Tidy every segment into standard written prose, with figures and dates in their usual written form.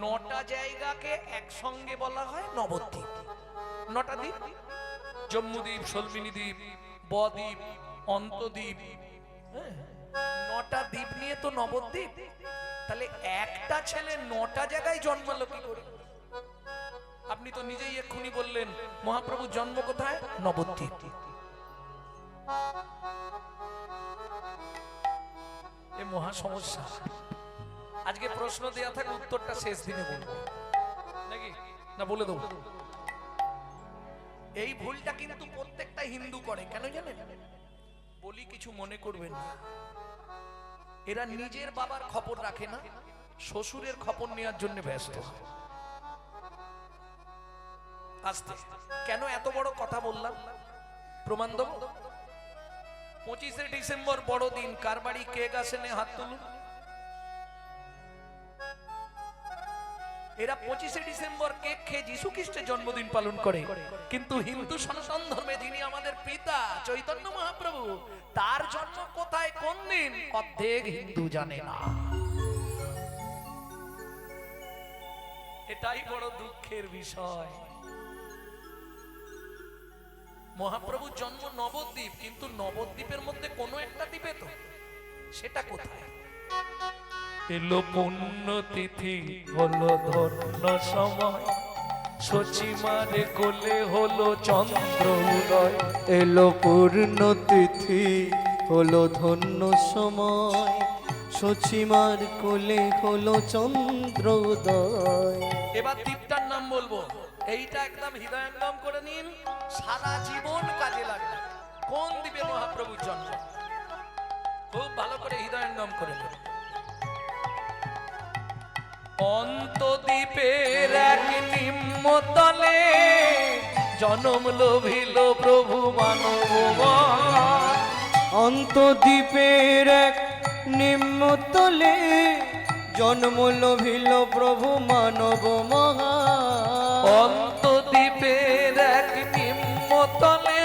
নটা জায়গাকে একসঙ্গে বলা হয় নবদ্বীপ। নটা দ্বীপ, জম্মুদ্বীপ, সলমিনী দ্বীপ, বদ্বীপ, অন্তদ্বীপ, নটা দ্বীপ নিয়ে তো নবদ্বীপ। তাহলে একটা ছেলে নটা জায়গায় জন্মালো কি করে? আপনি তো নিজেই এক্ষুনি বললেন মহাপ্রভুর জন্ম কোথায়? নবদ্বীপ। এ মহা সমস্যা। আজকে প্রশ্ন দেয়া থাকে, উত্তরটা শেষ দিনে বলবো নাকি না বলে দেবো? এই ভুলটা কিন্তু প্রত্যেকটা হিন্দু করে। কেন জানেন? বলি, কিছু মনে করবেন না। এরা নিজের বাবার খবর রাখে না, শ্বশুরের খবর নেওয়ার জন্য ব্যস্ত। আস্তে কেন এত বড় কথা বললাম প্রমাণ দেব। 25শে ডিসেম্বর বড়দিন, কার বাড়ি কেক আসেনে হাত তুলুন। এরা 25শে ডিসেম্বর কেক খেয়ে যীশু খ্রিস্টের জন্মদিন পালন করে, কিন্তু হিন্দু সনাতন ধর্মে যিনি আমাদের পিতা চৈতন্য মহাপ্রভু, তার জন্ম কোথায় কোন দিন অর্ধেক হিন্দু জানে না। এটাই বড় দুঃখের বিষয়। মহাপ্রভুর জন্ম নবদ্বীপ, কিন্তু নবদ্বীপের মধ্যে কোনো একটা দ্বীপে তো, সেটা কোথায়? এলো পুণ্য তিথি, হলো ধন্য সময়, সচিমারে কোলে হলো চন্দ্র উদয়। এলো পূর্ণ তিথি, হলো ধন্য সময়, সচিমার কোলে হলো চন্দ্র উদয়। এবার দ্বীপটার নাম বলবো, এইটা একদম হৃদয়ঙ্গম করে নিন, সারা জীবন কাজে লাগবে। কোন দ্বীপে মহাপ্রভুর জন্ম? খুব ভালো করে হৃদয়ঙ্গম করে নিন। অন্তদ্বীপের এক নিম্নতলে জনম লোভিল প্রভু মানব। অন্তদ্বীপের এক নিম্নতলে জন্ম লোভিল প্রভু মানব মহা। অন্তদ্বীপের এক নিম্নতলে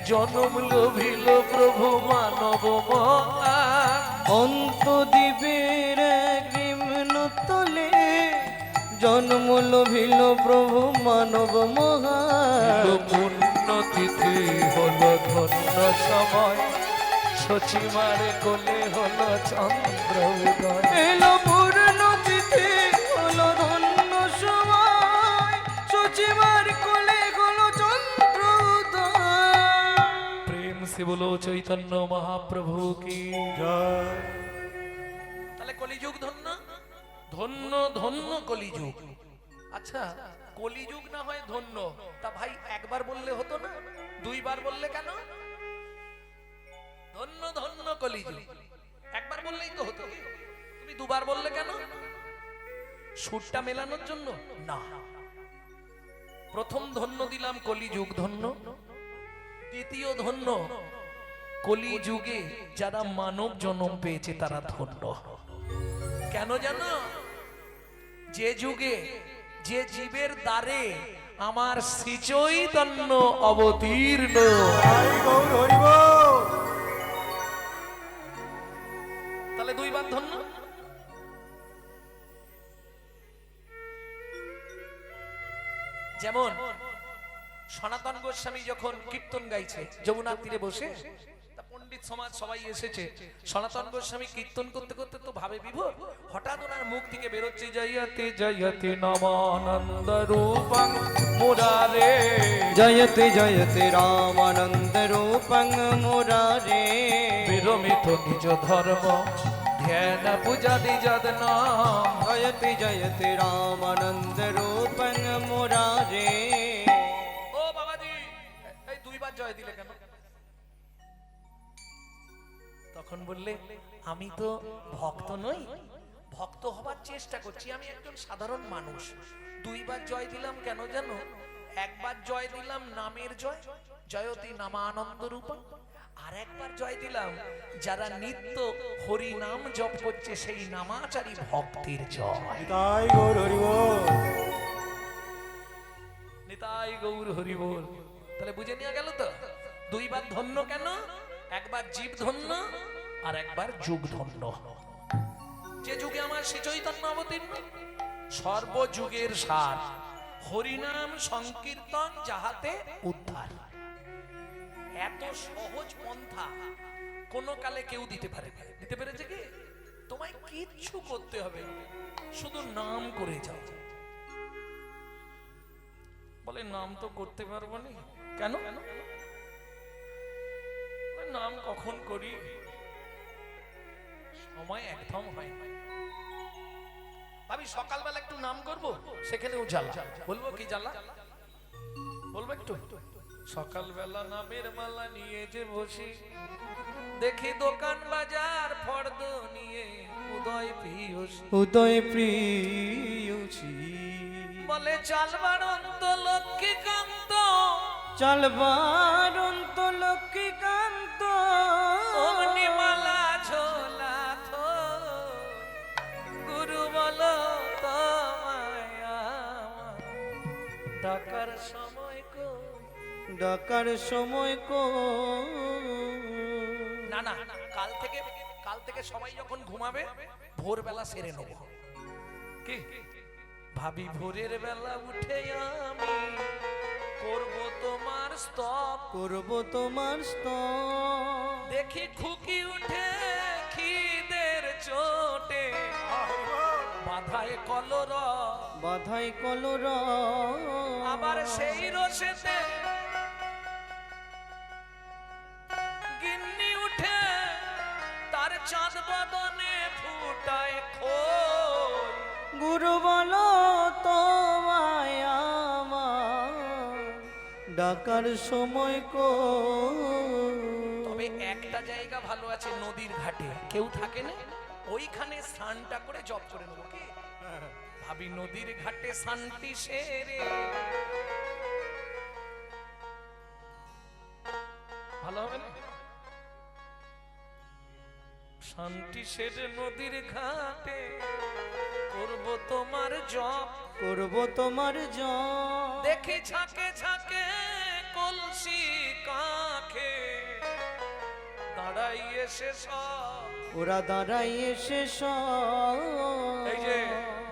জনম লোভিল প্রভু মানব মহা। অন্তদ্বীপের এক নিম্নতলে জন্ম লোভিল প্রভু মানব মহা। পুণ্য তিথি হলো ধন্য সময়, সচিমারে কোলে হলো চন্দ্র উদয়। এলো পূর্ণ তিথি, হলো ধন্য সময়, সচিমার কোলে হলো চন্দ্র উদয়। প্রেম সে বলো চৈতন্য মহাপ্রভু কি জয়। তাহলে কলিযুগ ধন্য, ধন্য ধন্য কলিযুগ। আচ্ছা, কলিযুগ না হয় ধন্য, তা ভাই একবার বললে হতো না? দুইবার বললে কেন? ধন্য ধন্য কলিযুগ একবার বললেই তো হতো, তুমি দুবার বললে কেন? সুরটা মেলানোর জন্য না। প্রথম ধন্য দিলাম কলিযুগ ধন্য, দ্বিতীয় ধন্য কলিযুগে যারা মানব জন্ম পেয়েছে তারা ধন্য। কেন জানো? যে যুগে যে জীবের দ্বারে আমার শ্রী চৈতন্য অবতীর্ণ, তাহলে দুইবার ধন্য। যেমন সনাতন গোস্বামী যখন কীর্তন গাইছে যমুনার তীরে বসে, পণ্ডিত সমাজ সবাই এসেছে, সনাতন গোস্বামী কীর্তন করতে করতে তো ভাবে বিভোর, হঠাৎ ওনার মুখ থেকে বেরোচ্ছে জয়তে জয়তে নমানন্দ রূপং মুরারে, জয়তে জয়তে রামানন্দ রূপং মুরারে। বিরমিত নিজ ধর্ম ধ্যান পূজা দিজদ নাম। জয়তে জয়তে রামানন্দ রূপং মুরারে। ও বাবাজি, এই দুইবার জয় দিলে কেন? তখন বললে, আমি তো ভক্ত নই, ভক্ত হবার চেষ্টা করছি, আমি একজন সাধারণ মানুষ। দুইবার জয় দিলাম কেন জানো? একবার জয় দিলাম নামের জয়, জয়তি নামানন্দ রূপম, আর একবার জয় দিলাম যারা নিত্য হরি নাম জপ করছে সেই নামাচারী ভক্তের জয়। নিতাই গৌর হরি বল, নিতাই গৌর হরি বল। তাহলে বুঝে নিয়ে গেল তো দুইবার ধন্য কেন? একবার জীব ধন্য আর একবার যুগ ধন্য। যে যুগে আমার শ্রী চৈতন্য অবতীর্ণ, সর্বযুগের সার, হরিনাম সংকীর্তন যাহাতে উদ্ধার। এত সহজ পন্থা কোন কালে কেউ দিতে পারে না। দিতে পেরেছে কি? তোমায় কিচ্ছু করতে হবে না, শুধু নাম করে যাও। বলে নাম তো করতে পারবো না। কেন? নাম কখন করি, সময় একদম হয় না। ভাবি সকালবেলা একটু নাম করব, সেখানেও জ্বালা। বলবো কি জ্বালা? বলবো একটু। সকালবেলা নামের মালা নিয়ে যে বসি, দেখি দোকান বাজার ফর্দ নিয়ে উদয় প্রিয়সী। উদয় প্রিয়সী বলে চালবার অন্ত লক্ষ্মীকান্ত, চালবার অন্ত লক্ষ্মীকান্ত, অমনি মালা ঝোলা থো, গুরু বলো তোমায় আমার ডাকার সময় কো। ডাকার সময় কো। না না, কাল থেকে সবাই যখন ঘুমাবে ভোরবেলা সেরে নেব। কি ভাবি? ভোরের বেলা উঠে আমি করব তোমার স্তব, করব তোমার স্তব। দেখি খুকি উঠে খিদের চোটে, বাধায় কলর, বাধাই কলর, আবার সেই রসেতে গিন্নি উঠে তার চাঁদ বদনে ফুটায় খোল। গুরু বলো তোমায় আমার ডাকার সময় কো। তবে একটা জায়গা ভালো আছে, নদীর ঘাটে কেউ থাকে না, ওইখানে স্নানটা করে জপ করে নেবো। কি ভাবি? নদীর ঘাটে শান্তি সেরে ভালো হবে না? শান্তি সেরে নদীর ঘাটে করব তোমার জপ, করব তোমার জপ। দেখি ঝাঁকে ঝাঁকে কলসি কাঁখে দাঁড়াই এসে সব। ওরা দাঁড়াই এসে এই যে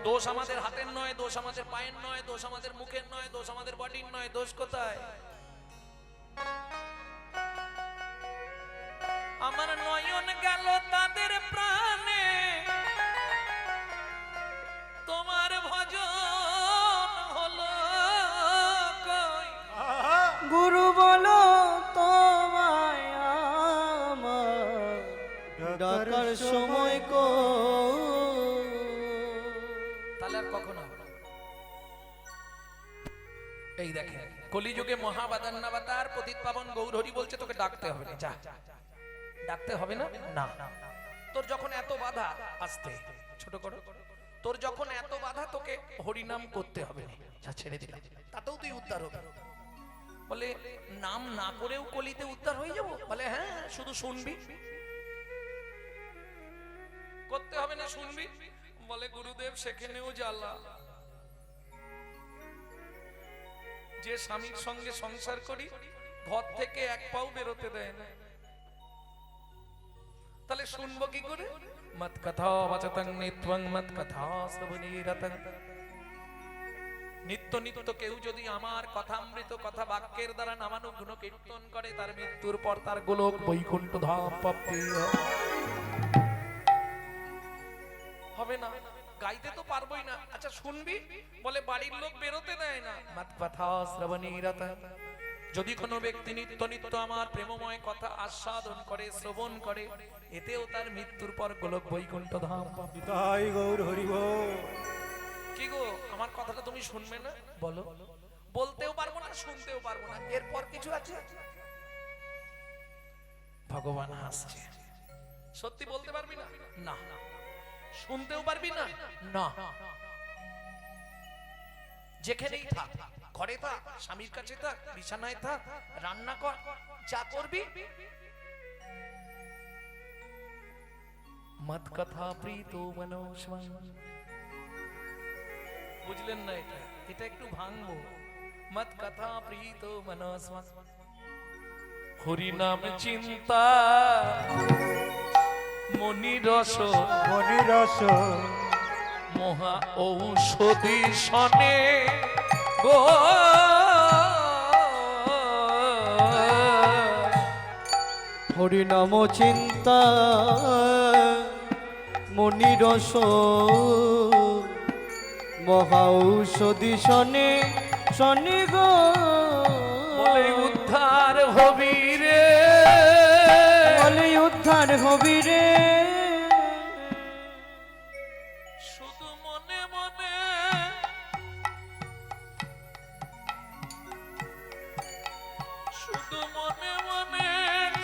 দোষ আমাদের হাতের নয়, দোষ আমাদের পায়ের নয়, দোষ আমাদের মুখের নয়, দোষ আমাদের বডির নয়। দোষ কোথায়? আমার নয়ন গেল তাদের প্রাণে, তোমার ভজন হলো কই। গুরু বলো তোমায় আমার ডাকার সময় কো। তাহলে আর কখনো হবে না। এই দেখে কলিযুগে মহাবাদান্নাবতার পতিত পাবন গৌর হরি বলছে তোকে ডাকতে হবে না। যা, ডাকতে হবে না। না, তোর যখন এত বাধা, আসতে ছোট করো, তোর যখন এত বাধা, তোকে হরিনাম করতে হবে না। যা, ছেড়ে দিলাম, তাতেও তুই উদ্ধার হবে। বলে নাম না করেও কলিতে উদ্ধার হয়ে যাব? বলে হ্যাঁ, শুধু শুনবি, করতে হবে না, শুনবি। বলে গুরুদেব সেখানেও জ্বালা। যে স্বামীর সঙ্গে সংসার করি, ঘর থেকে এক পাও বেরোতে দেয় না, তাহলে শুনবো কি করে? মত কথা বাচতং নিত্যং মত কথা শ্রবণীরতং। নিত্য নিত্য কেউ যদি আমার কথামৃত কথা বাক্যের দ্বারা নামানুগুণ কীর্তন করে, তার মৃত্যুর পর তার গোলক বৈকুণ্ঠ ধাম প্রাপ্তি হবে না। গাইতে তো পারবোই না, আচ্ছা শুনবি? বলে বাড়ির লোক বেরোতে দেয় না। মত কথা শ্রবণীরতং। যদি কোনো ব্যক্তি নিত্য নিত্য আমার প্রেমময় কথা আস্বাদন করে, শ্রবণ করে, এতেও তার মৃত্যুর পর গোলক বৈকুণ্ঠ ধাম পাবে। তাই গৌর হরি বল। কি গো, আমার কথাটা তুমি শুনবে না? বলো। বলতেও পারবো না, শুনতেও পারবো না, এরপর কিছু আছে? ভগবান হাসছে। সত্যি বলতে পারবি না? না। শুনতেও পারবি না? না। যেখানেই থাক, ঘরে থাক, স্বামীর কাছে থাক, বিছানায় থাক, রান্না কর, যা করবি, মত কথা প্রীত মনোস্মান। বুঝলেন না? এটা এটা একটু ভাঙবো। মত কথা প্রীত মনোস্মান। হরি নাম চিন্তা মনি রস, মনি রস মহা ঔষধি সনে গো হরিনাম চিন্তা মনিরস মহা ঔষধি শনে শনি গো বলে উদ্ধার হবি রে, বলে উদ্ধার হবি রে। শুধু মনে মনে শুধু মনে মনে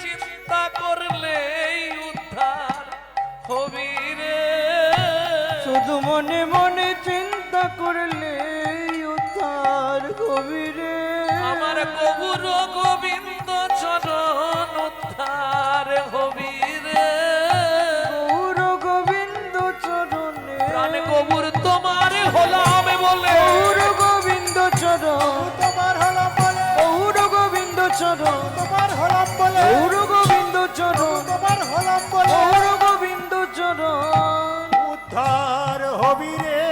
চিন্তা করলেই উদ্ধার হবি রে, শুধু মনে মনে চিন্তা করলে উদ্ধার হবি রে। আমার গৌর গোবিন্দ চরণ উদ্ধার হবি রে, গৌর গোবিন্দ চরণে প্রাণ গৌর তোমার হলাম বলে, গৌর গোবিন্দ চরণ তোমার হলাম বলে, গৌর গোবিন্দ চরণ তোমার হলাম বলে, গৌর গোবিন্দ চরণ তোমার হলাম বলে, গৌর গোবিন্দ চরণ উদ্ধার হবি রে।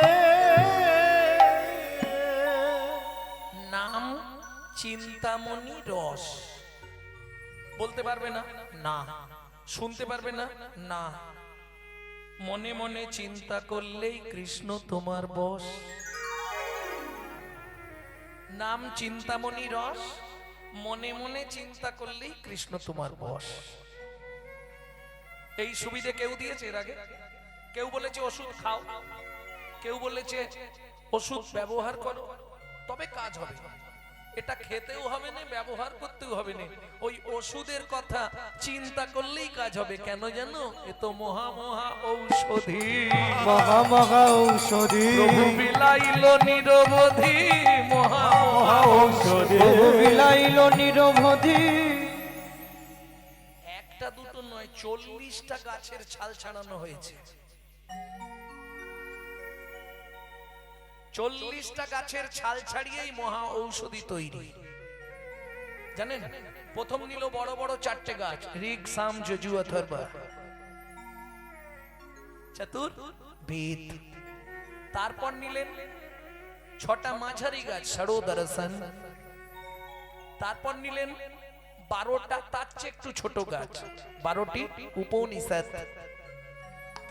নাম চিন্তামণি রস। বলতে পারবে না? না। শুনতে পারবে না? না। মনে মনে চিন্তা করলেই কৃষ্ণ তোমার বশ। নাম চিন্তামণি রস, মনে মনে চিন্তা করলেই কৃষ্ণ তোমার বশ। এই সুবিধে কেউ দিয়েছে এর আগে? কেউ বলেছে ওষুধ খাও, কেউ বলেছে ওষুধ ব্যবহার করো তবে কাজ হবে। এটা খেতেও হবে না, ব্যবহার করতেও হবে না, ওই ওষুধের কথা চিন্তা করলেই কাজ হবে। কেন জানো? এ তো মহা মহা ঔষধি, মহা মহা ঔষধি, প্রভু বিলাইল নিরবধি, মহা মহা ঔষধি, প্রভু বিলাইল নিরবধি। একটা দুটো নয়, 40টা গাছের ছাল ছাড়ানো হয়েছে। 40টা গাছের ছাল ছাড়িয়েই মহা ঔষধি তৈরি। জানেন, প্রথম নিল বড় বড় 4টে গাছ, ঋগ সাম যজু অথর্বা, চতুর বেদ। তারপর নিলেন 6টা মাঝারি গাছ, ষড়ো দর্শন। তারপর নিলেন 12টা তার চেয়ে একটু ছোট গাছ, 12টি উপনিষদ।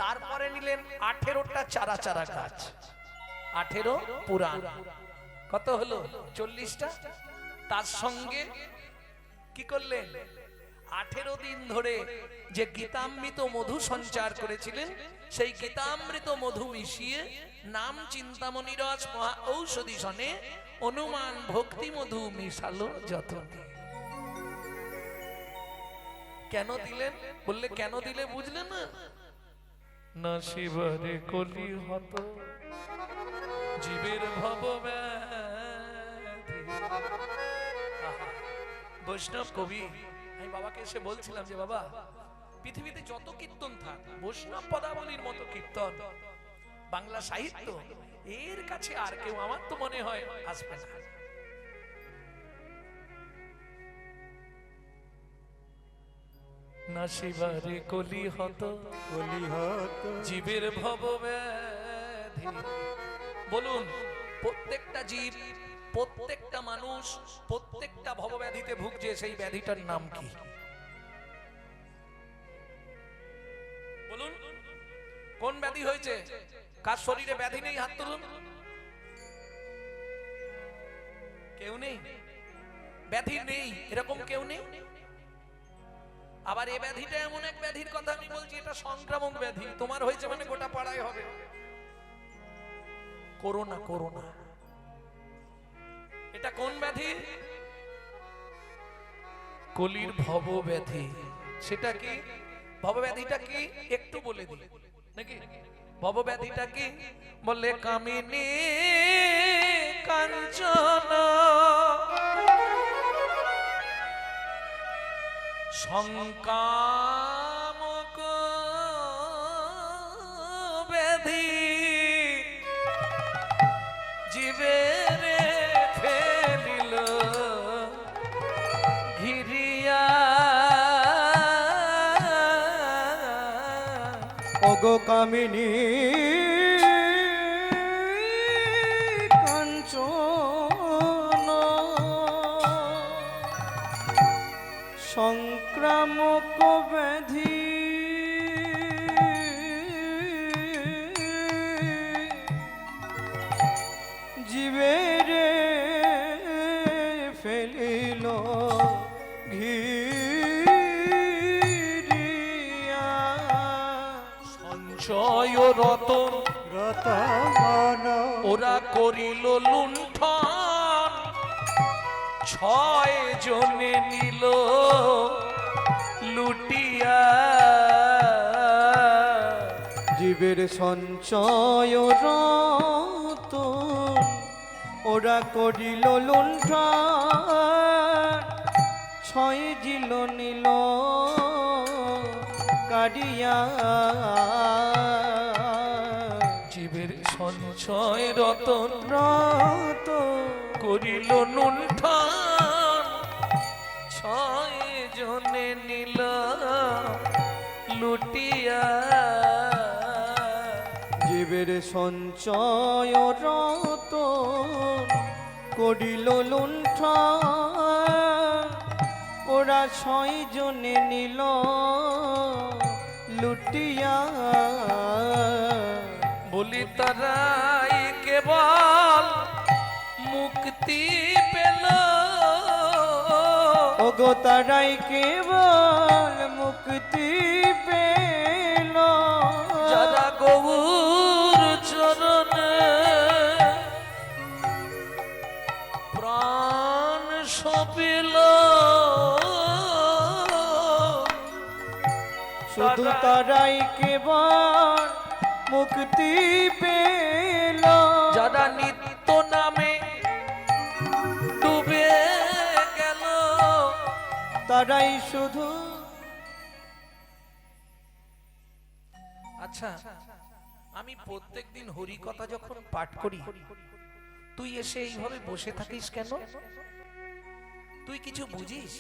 তারপরে নিলেন 18টা চারা চারা গাছ, 18 পুরাণ। কত হলো? 40টা। তার সঙ্গে কি করলেন? 18 দিন ধরে যে গীতামৃত মধু সঞ্চার করেছিলেন, সেই গীতামৃত মধু মিশিয়ে নাম চিন্তামণি রস মহা ঔষধি সনে অনুমান ভক্তি মধু মিশালো যতনে। কেন দিলেন? বললে কেন দিলে বুঝলে না? না শিবরে কলি হত জীবের ভব ব্যাধি। বৈষ্ণব কবি, আমি বাবাকে এসে বলছিলাম যে বাবা, পৃথিবীতে যত কীর্তন থাক, বৈষ্ণব পদাবলীর মতো কীর্তন বাংলা সাহিত্য এর কাছে আর কেউ আমার তো মনে হয় আসবে না। না শিবারে কলি হত জীবের ভব ব্যাধি। বলুন, প্রত্যেকটা জীব, প্রত্যেকটা মানুষ, প্রত্যেকটা ভবব্যাধিতে ভুগছে, সেই ব্যাধিটার নাম কি? বলুন, কোন ব্যাধি হয়েছে? কার শরীরে ব্যাধি নেই? হাত তুলুন। কেউ নেই? ব্যাধি নেই এরকম কেউ নেই? আবার এই ব্যাধিটা এমন এক ব্যাধির কথা আমি বলছি, এটা সংক্রামক ব্যাধি। তোমার হয়েছে মানে গোটা পাড়ায় হবে। করোনা। করোনা এটা কোন ব্যাধি? কলির ভব ব্যাধি। সেটা কি? ভব ব্যাধিটা কি একটু বলে দিই নাকি? ভব ব্যাধিটা কি? বলে কামিনী কাঞ্চন সংকামক ব্যাধি, জীবের ফেলিল ঘিরিয়া। ওগো কামিনী সংক্রামক ব্যাধি জীবের ফেলিল ঘিরিয়া সঞ্চয় রতন ওরা করিল লুণ্ঠন, 6 জনে নিল লুটিয়া। জীবের সঞ্চয় রতন ওরা করিল লুণ্ঠন, 6 জিল নিল কাড়িয়া। জীবের সঞ্চয় রতন করিল লুণ্ঠন, 6 জনে নিল লুটিয়া। জীবের সঞ্চয় রতন করিল লুণ্ঠন, ওরা 6 জনে নিল লুটিয়া। বলি তারাই কেবল মুক্তি পেল, ওগো তারাই কেবল মুক্তি পেল, যারা গৌর চরণে প্রাণ সপিল। শুধু তারাই কেবল মুক্তি পেল, যারা নিত্য নামে ডুবে গেল। তারাই শুধু। আচ্ছা, আমি প্রত্যেকদিন হরি কথা যখন পাঠ করি, তুই এসে এইভাবে বসে থাকিস কেন? তুই কিছু বুঝিস?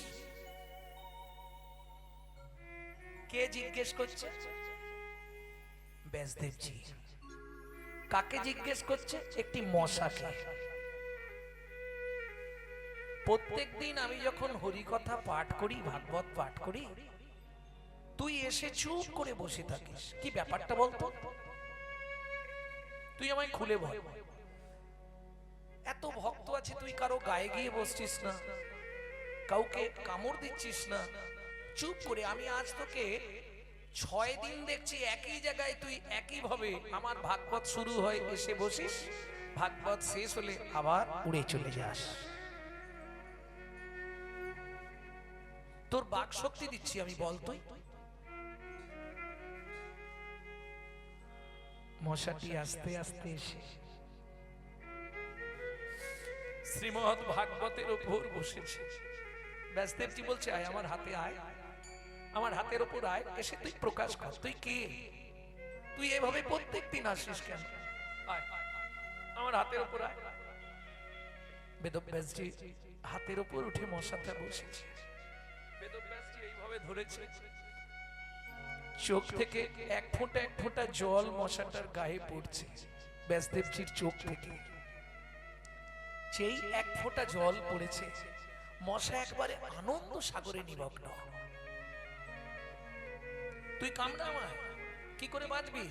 কে জিজ্ঞেস করছে? ব্যাসদেবজি। কাকে জিজ্ঞেস করছে? একটি মশাকে। প্রত্যেকদিন আমি যখন হরি কথা পাঠ করি, ভাগবত পাঠ করি, তুই এসে চুপ করে বসে থাকিস। কি ব্যাপারটা বলতো? তুই আমায় খুলে বল। এত ভক্ত আছে, তুই কারো গায়ে গিয়ে বসছিস না, কাউকে কামড় দিচ্ছিস না, চুপ করে। আমি আজ তোকে 6 দিন দেখছি একই জায়গায়, তুই একই ভাবে আমার ভাগবত শুরু হয় এসে বসিস, ভাগবত শেষ হলে আবার উড়ে চলে যাস। তোর বাক শক্তি দিচ্ছি আমি, বল তুই। মশাটি আস্তে আস্তে এসে শ্রীমদ্ ভাগবতের উপর বসেছে। ব্যাসদেবজি বলছে, আয় আমার হাতে আয়, আমার হাতের উপর আয়, এসে তুই প্রকাশ কর তুই কে। তুই এভাবে প্রত্যেকদিন আসিস কেন? আয় আমার হাতের উপর আয়। বেদব্যাসজি হাতের উপর উঠে মশাটা বসেছে। বেদব্যাসজি এইভাবে ধরেছে, চোখ থেকে এক ফোঁটা জল মশাটার গায়ে পড়ছে। ব্যাসদেবজির চোখ থেকে যেই এক ফোঁটা জল পড়েছে, মশা একবারে আনন্দ সাগরে নিমগ্ন। তুই কামড়া আমায়, কি করে বাঁচবি?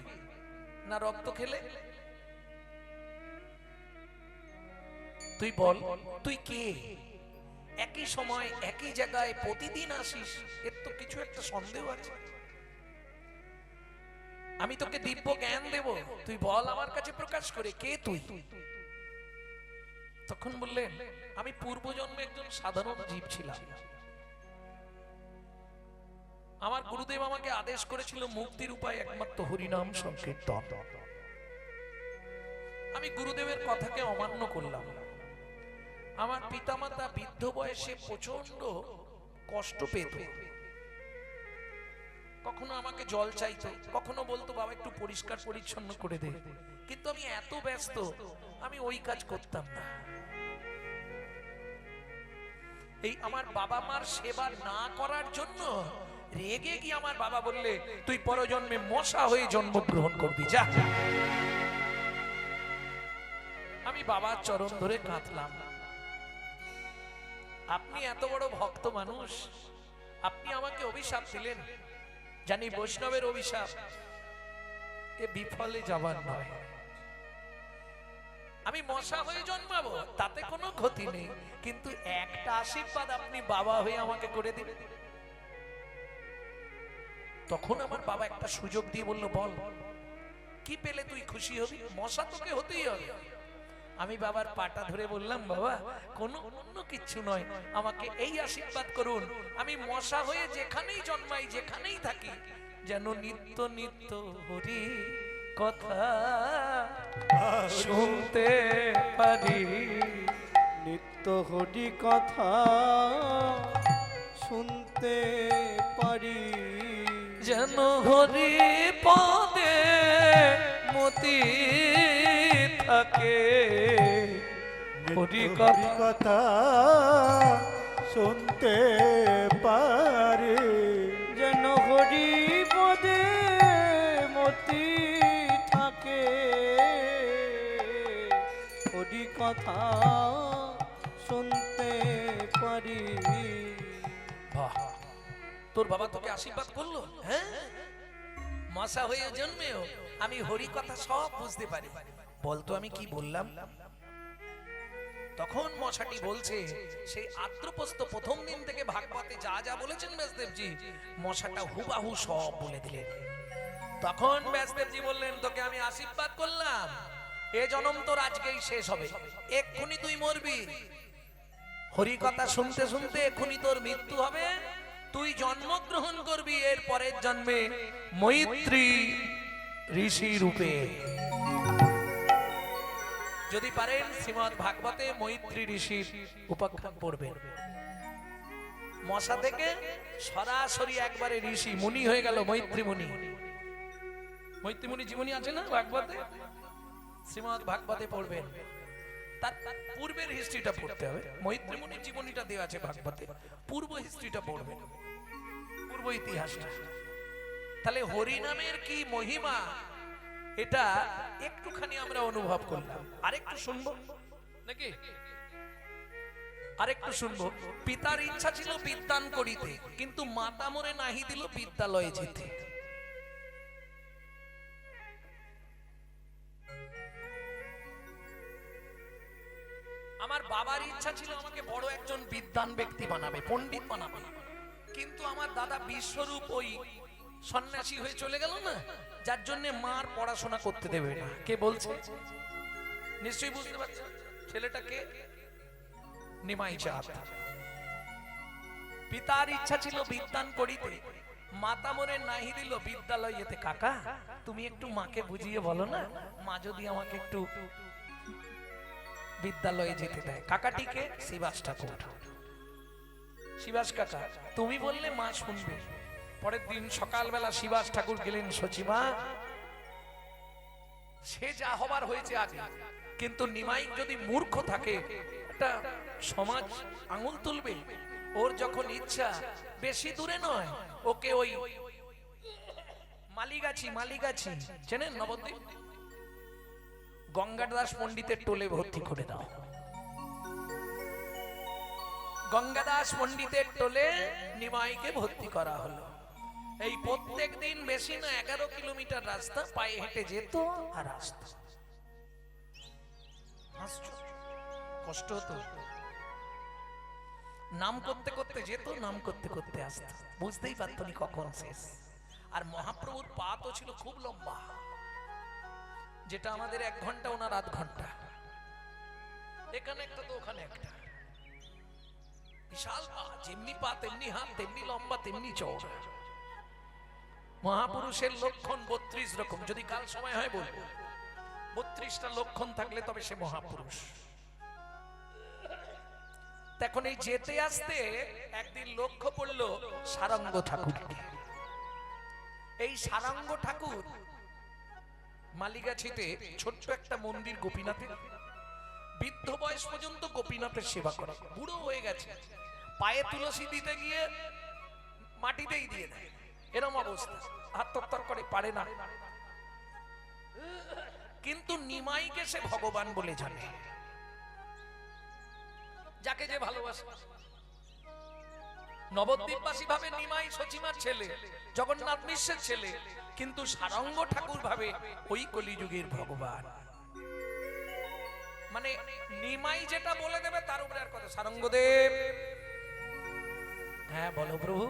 না রক্ত খেলে? তুই বল, তুই কে? একই সময় একই জায়গায় প্রতিদিন আসিস, এর তো কিছু একটা সন্দেহ আছে। আমি তোকে দিব্য জ্ঞান দেব, তুই বল আমার কাছে প্রকাশ করে, কে তুই? তখন বললেন, আমি পূর্বজন্মে একজন সাধারণ জীব ছিলাম। আমার গুরুদেব আমাকে আদেশ করেছিল মুক্তির উপায় একমাত্র হরিনাম সংকীর্তন। আমি গুরুদেবের কথাকে অমান্য করলাম। আমার পিতামাতা বৃদ্ধ বয়সে প্রচন্ড কষ্ট পেত। কখনো আমাকে জল চাইতো, কখনো বলতো বাবা একটু পরিষ্কার পরিচ্ছন্ন করে দে, কিন্তু আমি এত ব্যস্ত আমি ওই কাজ করতাম না। এই আমার বাবা মার সেবা না করার জন্য রেগে গিয়ে আমার বাবা বললে, তুই পরজন্মে মশা হয়ে জন্মগ্রহণ করবি, যা। আমি বাবার চরণ ধরে কাঁদলাম। আপনি এত বড় ভক্ত মানুষ, আপনি আমাকে অভিশাপ দিলেন, জানি বৈষ্ণবের অভিশাপ এ বিফলে যাবার নয়। আমি মশা হয়ে জন্মাবো তাতে কোনো ক্ষতি নেই, কিন্তু একটা আশীর্বাদ আপনি বাবা হয়ে আমাকে করে দিবেন। তখন আমার বাবা একটা সুযোগ দিয়ে বলল, বল কি পেলে তুই খুশি হবি? মশা তোকে হতেই হবে। আমি বাবার পাটা ধরে বললাম, বাবা কোনো অন্য কিচ্ছু নয়, আমাকে এই আশীর্বাদ করুন, আমি মশা হয়ে যেখানেই জন্মাই যেখানেই থাকি যেন নিত্য নিত্য হরি কথা শুনতে পারি। নিত্য হরি কথা শুনতে পারি, যেন হরি পদে মতি থাকে। হরি কথা শুনতে পারে, যেন হরি পদে মতি থাকে। হরি কথা শুনতে পারি। বাহ, তোর বাবা তোকে আশীর্বাদ করলো? হ্যাঁ, মশা হয়ে জন্মেও আমি হরি কথা সব বুঝতে পারি। বলতো আমি কি বললাম? তখন মশাটি বলছে, সেই আত্রপস্ত প্রথম দিন থেকে ভাগবতে যা যা বলেছেন ব্যাসদেবজি, মশাটা হুবাহু সব বলে দিলেন। তখন ব্যাসদেবজি বললেন, তোকে আমি আশীর্বাদ করলাম, এ জনম তোর আজকেই শেষ হবে, এক্ষুনি তুই মরবি। হরি কথা শুনতে শুনতে এক্ষুনি তোর মৃত্যু হবে, তুই জন্মগ্রহণ করবি এর পরের জন্মে মৈত্রী ঋষি রূপে। যদি পারেন শ্রীমদ্ ভাগবতে মৈত্রী ঋষির উপাখ্যান পড়বেন। মশা থেকে সরাসরি একবারে ঋষি মুনি হয়ে গেল মৈত্রী মুনি। মৈত্রী মুনি জীবনী আছে না ভাগবতে, শ্রীমদ্ ভাগবতে পড়বেন, তার পূর্বের হিস্ট্রিটা পড়তে হবে। মৈত্রী মুনির জীবনীটা দেওয়া আছে ভাগবতে, পূর্ব হিস্ট্রিটা পড়বেন, পূর্ব ইতিহাসটা। তাহলে হরি নামের কি মহিমা এটা একটুখানি আমরা অনুভব করলাম। আরেকটু শুনবো নাকি? আরেকটু শুনবো। পিতার ইচ্ছা ছিল বিদ্যান করিতে, কিন্তু মাতা মরে নাহি দিল বিদ্যালয়ে যেতে। আমার বাবার ইচ্ছা ছিল আমাকে বড় একজন বিদ্বান ব্যক্তি বানাবে, পণ্ডিত বানাবে, কিন্তু আমার দাদা বিশ্বরূপ ওই সন্ন্যাসী হয়ে চলে গেল না, যার জন্য মার পড়াশোনা করতে দেবে না। কে বলছে? নিশ্চয়ই বুঝতে পারছেন ছেলেটাকে, নিমাই চাঁদ। পিতার ইচ্ছা ছিল বিদ্যান করিতে, মাতা মরে নাহি দিল বিদ্যালয় যেতে। কাকা তুমি একটু মাকে বুঝিয়ে বলো না, মা যদি আমাকে একটু বিদ্যালয়ে যেতে দেয়। কাকাটিকে শিবাস ঠাকুর। শিবাস কাকা তুমি বললে মা শুনবে। পরের দিন সকালবেলা শিবাস ঠাকুর গেলেন সচিমা, সে যা হবার হয়েছে আগে, কিন্তু নিমাই যদি মূর্খ থাকে একটা সমাজ আঙুল তুলবে। ওর যখন ইচ্ছা, বেশি দূরে নয়, ওকে ওই মালিগাছি চেনেন নবদ্বীপ, গঙ্গাদাস পণ্ডিতের টোলে ভর্তি করে দাও। গঙ্গাদাস পণ্ডিতের টোলে নিমাইকে ভর্তি করা হলো। এই প্রত্যেক দিন বেশি না 11 কিলোমিটার রাস্তা পায়ে হেঁটে যেত আর আসতো। কষ্ট হতো। নাম করতে করতে যেত, নাম করতে করতে আসতো, বুঝতেই পারতো না কখন শেষ। আর মহাপ্রভুর পা তো ছিল খুব লম্বা, যেটা আমাদের 1 ঘন্টা ওনার 8 ঘন্টা। এখানে একটা তো ওখানে একটা, বিশাল পা, যেমনি পা তেমনি হাত, তেমনি লম্বা তেমনি চওড়া। মহাপুরুষের লক্ষণ 32 রকম, যদি কাল সময় হয় বলবো। 32টা লক্ষণ থাকলে তবে সে মহাপুরুষ। তখন এই যেতে আসতে একদিন লক্ষ্য পড়লো সারঙ্গ ঠাকুরকে। এই সারঙ্গ ঠাকুর মালিগাছিতে ছোট্ট একটা মন্দির গোপীনাথের, বৃদ্ধ বয়স পর্যন্ত গোপীনাথের সেবা করে, বুড়ো হয়ে গেছে, পায়ে তুলসী দিতে গিয়ে মাটিতেই দিয়ে দেয়, এরম অবস্থা, আত্মহত্যা করে, পারে না। কিন্তু নিমাইকে সে ভগবান বলে জানে, যাকে যে ভালোবাসে। নবদ্বীপবাসী ভাবে নিমাই সচিমার ছেলে, জগন্নাথ মিশ্রের ছেলে, কিন্তু সারঙ্গ ঠাকুর ভাবে ওই কলিযুগের ভগবান। মানে নিমাই যেটা বলে দেবে তার উপরে আর কথা। সারঙ্গদেব, হ্যাঁ বলো প্রভু,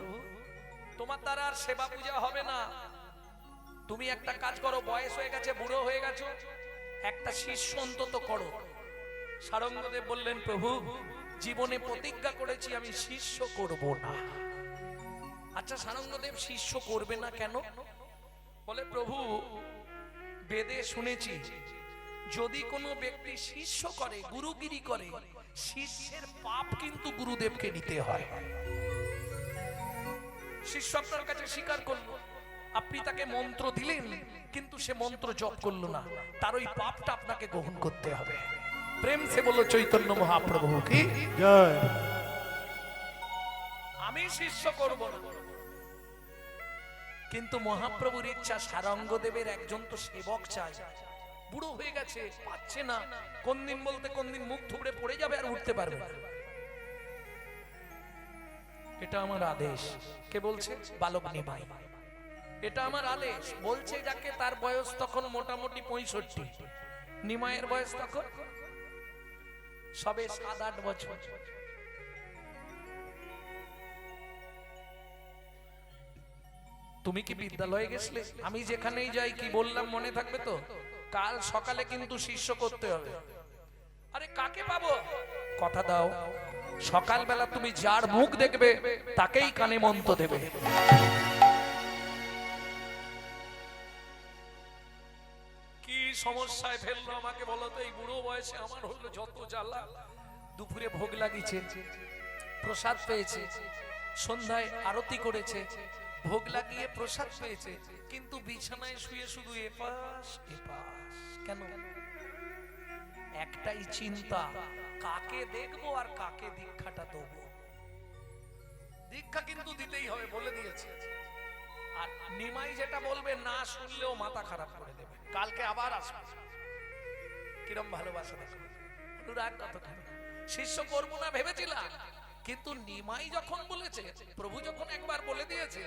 তোমার দ্বারা আর সেবা পূজা হবে না। তুমি একটা কাজ করো, বয়স হয়ে গেছে, বুড়ো হয়ে গেছো, একটা শিষ্য অন্তত করো। সারঙ্গদেব বললেন, প্রভু জীবনে প্রতিজ্ঞা করেছি আমি শিষ্য করব না। আচ্ছা সারঙ্গদেব শিষ্য করবে না কেন? বলে, প্রভু বেদে শুনেছি যদি কোনো ব্যক্তি শিষ্য করে, গুরুগিরি করে, শিষ্যের পাপ কিন্তু গুরুদেবকে নিতে হয়। শিষ্য আপনার কাছে স্বীকার করলো, আপনি তাকে মন্ত্র দিলেন কিন্তু সে মন্ত্র জপ করলো না, তার ওই পাপটা আপনাকে গ্রহণ করতে হবে। প্রেম সে বলো চৈতন্য মহাপ্রভু কি জয়। আমি শিষ্য করব না, কিন্তু মহাপ্রভুর ইচ্ছা সারঙ্গদেবের একজন তো সেবক চাই। বুড়ো হয়ে গেছে, পাচ্ছে না, কোন দিন বলতে কোন দিন মুখ থুবড়ে পড়ে যাবে আর উঠতে পারবে না। এটা আমার আদেশ। কে বলছে? বালক নিমাই। এটা আমার আদেশ বলছে যাকে, তার বয়স তখন মোটামুটি 65, নিমাইয়ের বয়স তখন সবে 7-8 বছর। তুমি কি বিদ্যালয়ে গেছিলে? আমি যেখানেই যাই কি বললাম মনে থাকবে তো? কাল সকালে কিন্তু শিষ্য করতে হবে। আরে কাকে পাবো? কথা দাও, সকালবেলা তুমি যার মুখ দেখবে তাকেই কানে মন্ত্র দেবে। কি সমস্যায় ফেললো আমাকে বলো তো? এই বুড়ো বয়সে আমার হলো যত জ্বালা। দুপুরে ভোগ লাগিয়েছে, প্রসাদ পেয়েছে, সন্ধ্যায় আরতি করেছে, ভোগ লাগিয়ে প্রসাদ পেয়েছে, কিন্তু বিছানায় শুয়ে শুধু এপাশ এপাশ। কেন? একটাই চিন্তা, কাকে দেখবো আর কাকে দীক্ষাটা দেবো। দীক্ষা কিন্তু দিতেই হবে, বলে দিয়েছে। আর নিমাই যেটা বলবে না শুনলেও মাথা খারাপ করে দেবে। কালকে আবার আসবে। কিরম ভালোবাসা দেখো, অনুরাগ কতখানি। শিষ্য করবো না ভেবেছিলাম, কিন্তু নিমাই যখন বলেছে, প্রভু যখন একবার বলে দিয়েছে,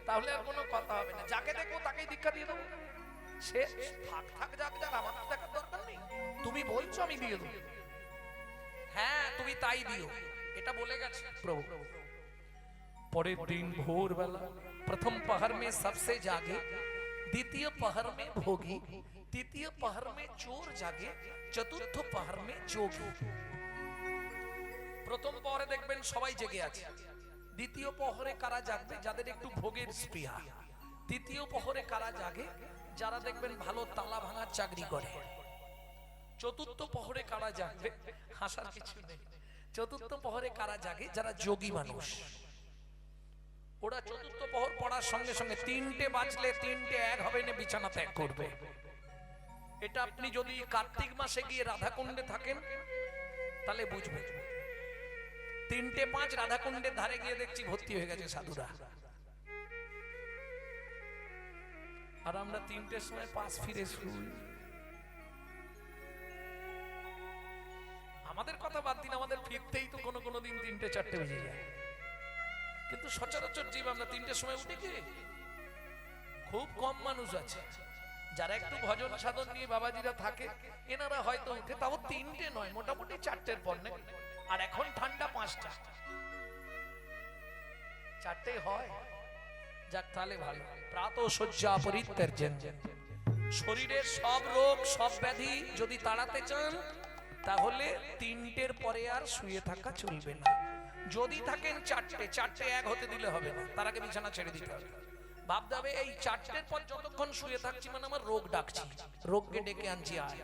তাহলে আর কোনো কথা হবে না। যাকে দেখবো তাকেই দীক্ষা দিয়ে দেবো। সে থাক থাক যাক যাক, আমার তো দেখার দরকার নেই। তুমি বলছো আমি দিয়ে দেবো। হ্যাঁ তুমি তাই দিও, এটা বলে গেছে প্রভু। পরের দিন ভোরবেলা প্রথম পহর में सबसे जागे, দ্বিতীয় পহর में भोगी, তৃতীয় পহর में चोर जागे, চতুর্থ পহর में जोगी। প্রথম পহরে দেখবেন সবাই জেগে আছে। দ্বিতীয় পহরে কারা জাগবে? যাদের একটু ভোগের স্পৃহা। তৃতীয় পহরে কারা জাগে? যারা দেখবেন ভালো তালা ভাঙার চাকরি করে। চতুর্থ পহরে কারা জাগবে? হাসার কিছু নেই। চতুর্থ পহরে কারা জাগে? যারা যোগী মানুষ। ওরা চতুর্থ পহর পড়ার সঙ্গে সঙ্গে 3টে বাজলে 3টে 1 হবে না, বিছানা ত্যাগ করবে। এটা আপনি যদি কার্তিক মাসে গিয়ে রাধাকুণ্ডে থাকেন তাহলে বুঝবেন। 3টে 5 রাধাকুণ্ডের ধারে গিয়ে দেখছি ভর্তি হয়ে গেছে সাধুরা। আর আমরা 3টের সময় পাশ ফিরে শুই। আমাদের কথা বাদ দিন, আমাদের ফিরতেই তো কোনো কোনো দিন 3টে 4টে বেজে যায়। কিন্তু সচরাচর জীব আমরা 3টের সময় উঠে কি? খুব কম মানুষ আছে যারা একটু ভজন সাধন নিয়ে বাবাজিরা থাকে, এনারা হয়তো উঠে, তাও 3টে নয়, মোটামুটি 4টের পর নেই। আর এখন ঠান্ডা 5টা, 4টে হয়। যাক তাহলে ভালো। প্রাত শয্যা পরিত্যাজ্যং, শরীরের সব রোগ সব ব্যাধি যদি তাড়াতে চান তাহলে 3টের পরে আর শুয়ে থাকা চলবে না। যদি থাকেন 4টে, 4টে 1 হতে দিলে হবে না, তার আগে বিছানা ছেড়ে দিতে হবে। ভাবতে হবে এই 4টের পর যতক্ষণ শুয়ে থাকছি মানে আমার রোগ ডাকছি, রোগকে ডেকে আনছি। আয়,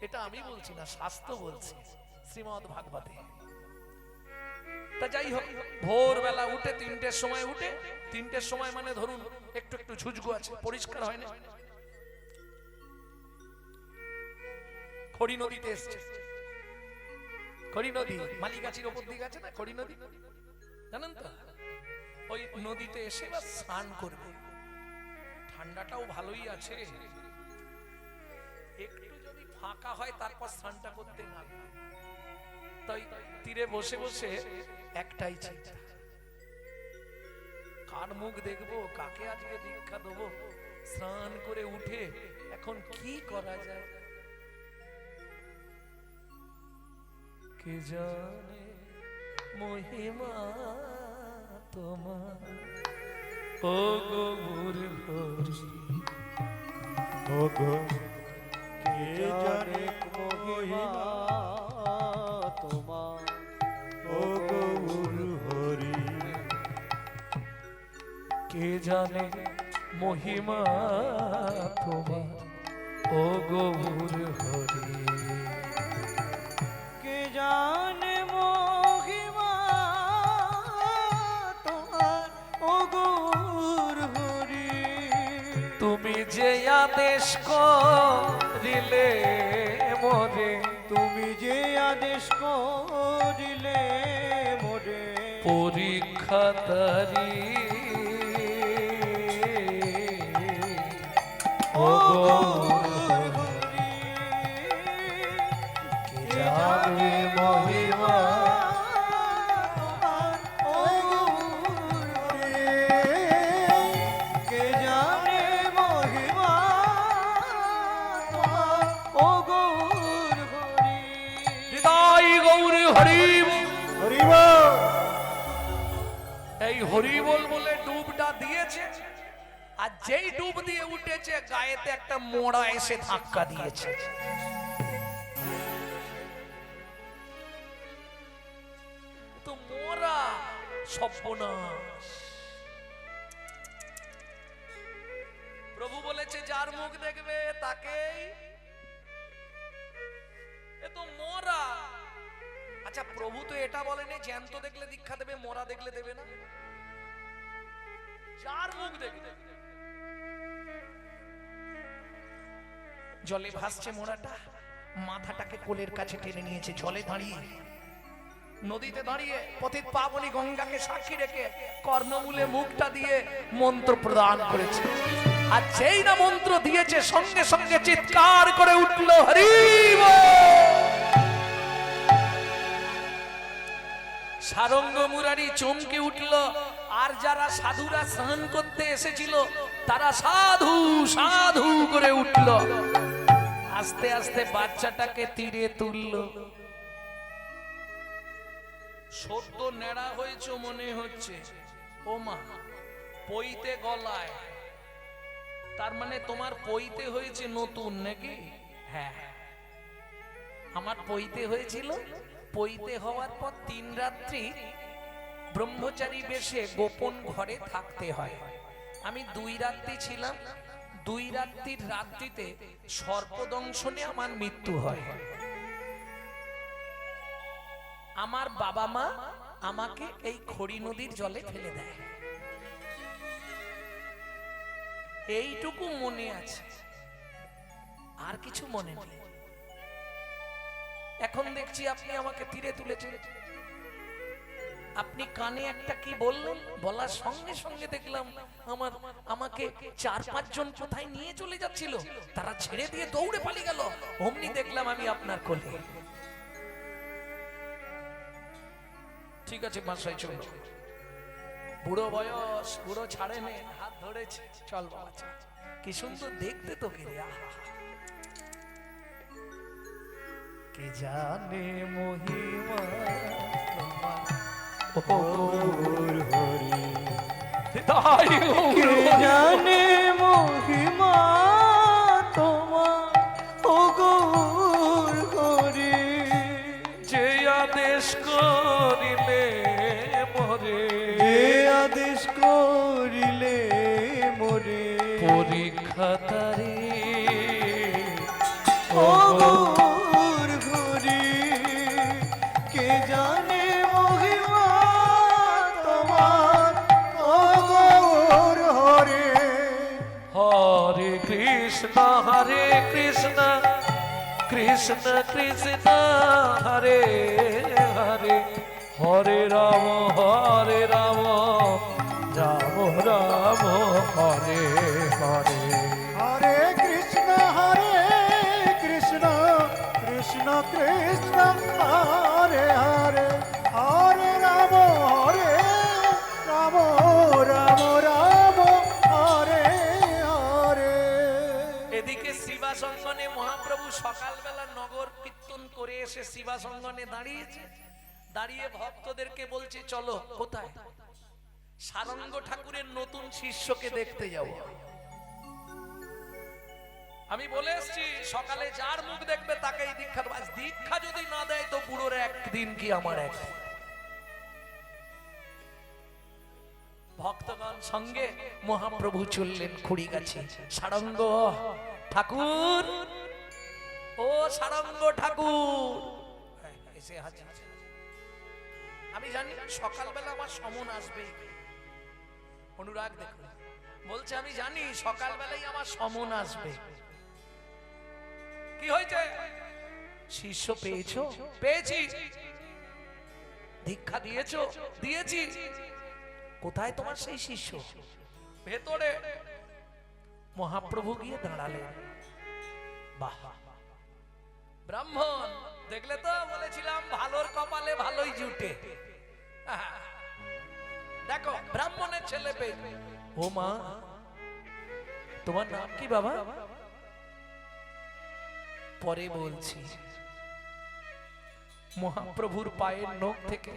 এটা আমি বলছি না, শাস্ত্র বলছে, শ্রীমদ ভাগবতে। তা যাই হোক, ভোরবেলা উঠে 3টের সময় উঠে, 3টের সময় মানে ধরুন একটু একটু ঝুজগু আছে, পরিষ্কার হয় না। খড়ি নদীতে এসছে, খড়ি নদী মালিগাছির ওপর দিকে আছে না খড়ি নদী, জানেন তো? ওই নদীতে এসে বা স্নান করবে। ঠান্ডাটাও ভালোই আছে, একটু যদি ফাঁকা হয় তারপর স্নানটা করতে না। তাই তীরে বসে বসে একটাই চিন্তা, কার মুখ দেখবো, কাকে আজকে দীক্ষা দেবো। স্নান করে উঠে এখন কি করা যায়, কে জানে মহিমা তোমার, ও গৌর হরি। ওগো কে জানে মহিমা তোমার, ও গৌর হরি। কে জানে মহিমা তোমার, ও গৌর হরি। কে জানে মহিমা তোমার, ও গৌর হরি। তুমি যে আদেশ করিলে মোরে, তুমি যে আদেশ করিলে মোরে, পরীক্ষা তারি, ও গৌর হরি। কে জানে মহিমা, তোমার, ও গৌর হরি। কে জানে মহিমা তোমার, ও গৌর হরি। হৃদয় গৌর হরি। হরি বল। এই হরি বল বলে ডুবটা দিয়েছে, আর যেই ডুব দিয়ে উঠেছে গায়েতে একটা মোড়া এসে ধাক্কা দিয়েছে। তো মোড়া সর্বনাশ। প্রভু বলেছে যার মুখ দেখবে তাকেই, এ তো মোড়া। আচ্ছা প্রভু তো এটা বলেনি জ্যান্ত দেখলে দীক্ষা দেবে, মোড়া দেখলে দেবে না। যার মুখ দেখবে, জলে ভাসছে মোড়াটা, মাথাটাকে কোলের কাছে টেনে নিয়েছে, জলে দাঁড়িয়ে, নদীতে দাঁড়িয়ে পতিত পাবনী গঙ্গাকে সাক্ষী রেখে কর্ণমূলে মুখটা দিয়ে মন্ত্র প্রদান করেছে। আর যেই না মন্ত্র দিয়েছে সঙ্গে সঙ্গে চিৎকার করে উঠল হরি বল। সারঙ্গ মুরারি চমকে উঠল, আর যারা সাধুরা স্নান করতে এসেছিল তারা সাধু সাধু করে উঠল। আস্তে আস্তে বাচ্চাটাকে তীরে তুলল। সদ্য নেড়া হয়েছে মনে হচ্ছে, ও মা পইতে গলায়, তার মানে তোমার পইতে হয়েছে নতুন নাকি? হ্যাঁ, আমার পইতে হয়েছিল। পইতে হওয়ার পর 3 রাত্রি ব্রহ্মচারী বেশে গোপন ঘরে থাকতে হয়। আমি 2 রাত্রি ছিলাম। 2 রাত্রির রাত্রিতে সর্পদংশনে আমার মৃত্যু হয়। আমার বাবা মা আমাকে এই খড়ি নদীর জলে ফেলে দেয়, এইটুকু মনে আছে, আর কিছু মনে নেই। এখন দেখছি আপনি আমাকে তীরে তুলেছেন, আপনি কানে একটা কি বললেন, বলার সঙ্গে সঙ্গে দেখলাম আমাকে 4-5 জন কোথায় নিয়ে চলে যাচ্ছিল, তারা ছেড়ে দিয়ে দৌড়ে পালিয়ে গেল। অমনি দেখলাম আমি আপনার কোলে। ঠিক আছে মাসাই চল, বুড়ো বয়স, বুড়ো ছাড়ে নে, হাত ধরেছে, চল বাবা চল। কি সুন্দর দেখতে তোকে রে, আহা। কে জানে মহিমা তোমার, ও গৌর হরি। হৃদয় কে গৌর জানে মহিমা তোমার, ও গৌর হরি। যে আদেশ করিলে মোরে, যে আদেশ করিলে মোরে, পরীক্ষা তারি, ও গৌর হরি। কে জানে মহিমা তোমার, ও গৌর হরি। হরে কৃষ্ণ কৃষ্ণ কৃষ্ণ হরে হরে, হরে রাম রাম রাম হরে হরে। হরে কৃষ্ণ কৃষ্ণ কৃষ্ণ কৃষ্ণ হরে হরে হরে রাম রাম রাম হরে হরে। এদিকে শিবাসঙ্গনে মহাপ্রভু সকালবেলা নগর কীর্তন করে এসে শিবাসঙ্গনে দাঁড়িয়েছে, দাঁড়িয়ে ভক্তদেরকে বলছে চলো কোথায়, সারঙ্গ ঠাকুরের নতুন শিষ্যকে দেখতে যাব। আমি বলে এসছি সকালে যার মুখ দেখবে তাকেই দীক্ষা দেব। আজ দীক্ষা যদি না দেয় তো বুড়োর একদিন কি আমার একদিন। ভক্তগণ সঙ্গে মহাপ্রভু চললেন খুড়ি গাছে। সারঙ্গ ঠাকুর, ও সারঙ্গ ঠাকুর এসে হাজির। আমি জানি সকালবেলা আমার সমন আসবে, অনুরাগ দেখুন বলছে আমি জানি সকালবেলাই আমার সমন আসবে। কি হয়েছে? শিষ্য পেয়েছো? পেয়েছি। দীক্ষা দিয়েছো? দিয়েছি। কোথায় তোমার সেই শিষ্য? ভেতরে। মহাপ্রভু গিয়ে দাঁড়ালেন। বাহ, ব্রাহ্মণ দেখলে তো, বলেছিলাম ভালোর কপালে ভালোই জুটে। দেখো ব্রাহ্মণের ছেলে পেয়ে। ও মা, তোমার নাম কি বাবা? পরে বলছি। মহাপ্রভুর পায়ের নখ থেকে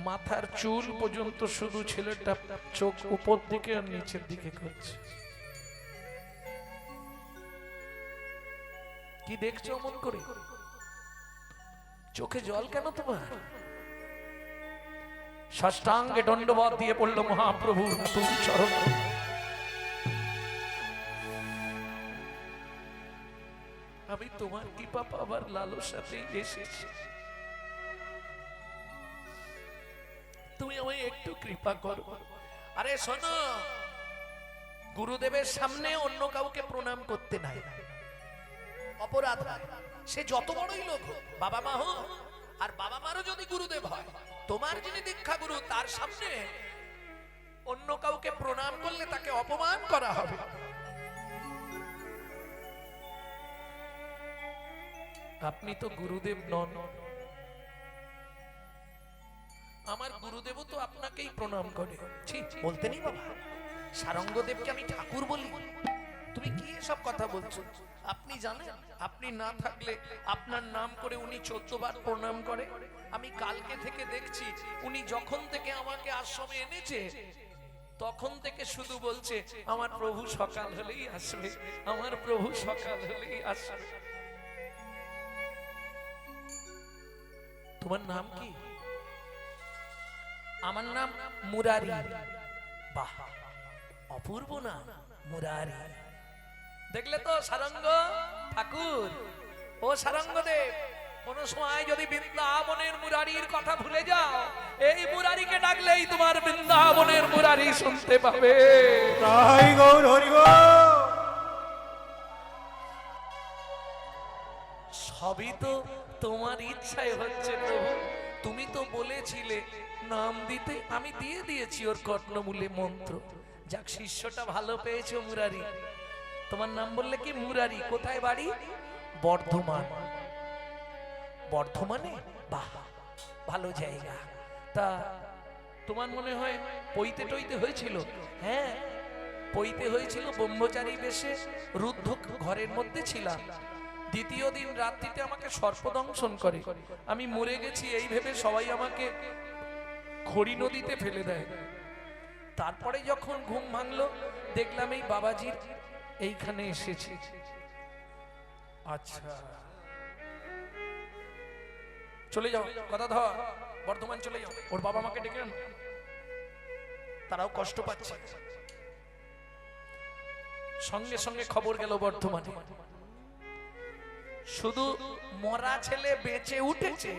মাথার চুল পর্যন্ত শুধু ছেলেটা চোখ উপর দিকে আর নিচের দিকে করছে। কি দেখছো অমন করে? চোখে জল কেন তোমার? সাষ্টাঙ্গে দণ্ডবত দিয়ে পড়ল মহাপ্রভুর নতুন চরণ। আমি তোমার কৃপা পাবার লালসাতেই এসেছি, তুমি আমায় একটু কৃপা করো। আরে শোনো, গুরুদেবের সামনে অন্য কাউকে প্রণাম করতে নাই, অপরাধ হয়। সে যত বড়ই লোক হোক, বাবা মা হোক, আর বাবা মারও যদি গুরুদেব হয়, তোমার যিনি দীক্ষা গুরু তার সামনে অন্য কাউকে প্রণাম করলে তাকে অপমান করা হবে। আপনি তো গুরুদেব নন, আমার গুরুদেবও তো আপনাকেই প্রণাম করে। ঠিক বলতে নেই বাবা, সারঙ্গদেবকে আমি ঠাকুর বলি? তুমি কি সব কথা বলছো? আপনি জানেন আপনি না থাকলে আপনার নাম করে উনি 14 বার প্রণাম করে। আমি কালকে থেকে দেখছি উনি যখন থেকে আমাকে আশ্রমে এনেছে তখন থেকে শুধু বলছে আমার প্রভু সকাল হলেই আসবে, আমার প্রভু সকাল হলেই আসবে। তোমার নাম কি? আমার নাম মুরারি। বাহ, অপূর্ব নাম মুরারি। দেখলে তো সারঙ্গ ঠাকুর, ও সারঙ্গ দেব, কোন সময় যদি বৃন্দাবনের মুরারির কথা ভুলে যাও, এই মুরারিকে ডাকলেই তোমার বৃন্দাবনের মুরারি শুনতে পাবে। তাই গৌর হরি গো। সবই তো তোমার ইচ্ছায় হচ্ছে প্রভু। তুমি তো বলেছিলে নাম দিতে, আমি দিয়ে দিয়েছি ওর কর্ণমূলে মন্ত্র। যাক, শিষ্যটা ভালো পেয়েছো মুরারি। তোমার নাম বললে কি? মুরারি। কোথায় বাড়ি? বর্ধমান। বর্ধমানে? বাহ, ভালো জায়গা। তা তোমার মনে হয় পইতে টইতে হয়েছিল? হ্যাঁ, পইতে হয়েছিল। ব্রহ্মচারী বেশে রুদ্ধ ঘরের মধ্যে ছিলাম। দ্বিতীয় দিন রাত্রিতে আমাকে সর্পদংশন করে, আমি মরে গেছি এই ভেবে সবাই আমাকে খড়ি নদীতে ফেলে দেয়। তারপরে যখন ঘুম ভাঙলো দেখলাম এই বাবাজির এইখানে এসেছি। আচ্ছা, চলে যাও, কথা ধর, বর্ধমান চলে যাও। ওর বাবা মাকে ডেকে আনো, তারাও কষ্ট পাচ্ছে। সঙ্গে সঙ্গে খবর গেল বর্ধমানে। শুধু মরা ছেলে বেঁচে উঠেছে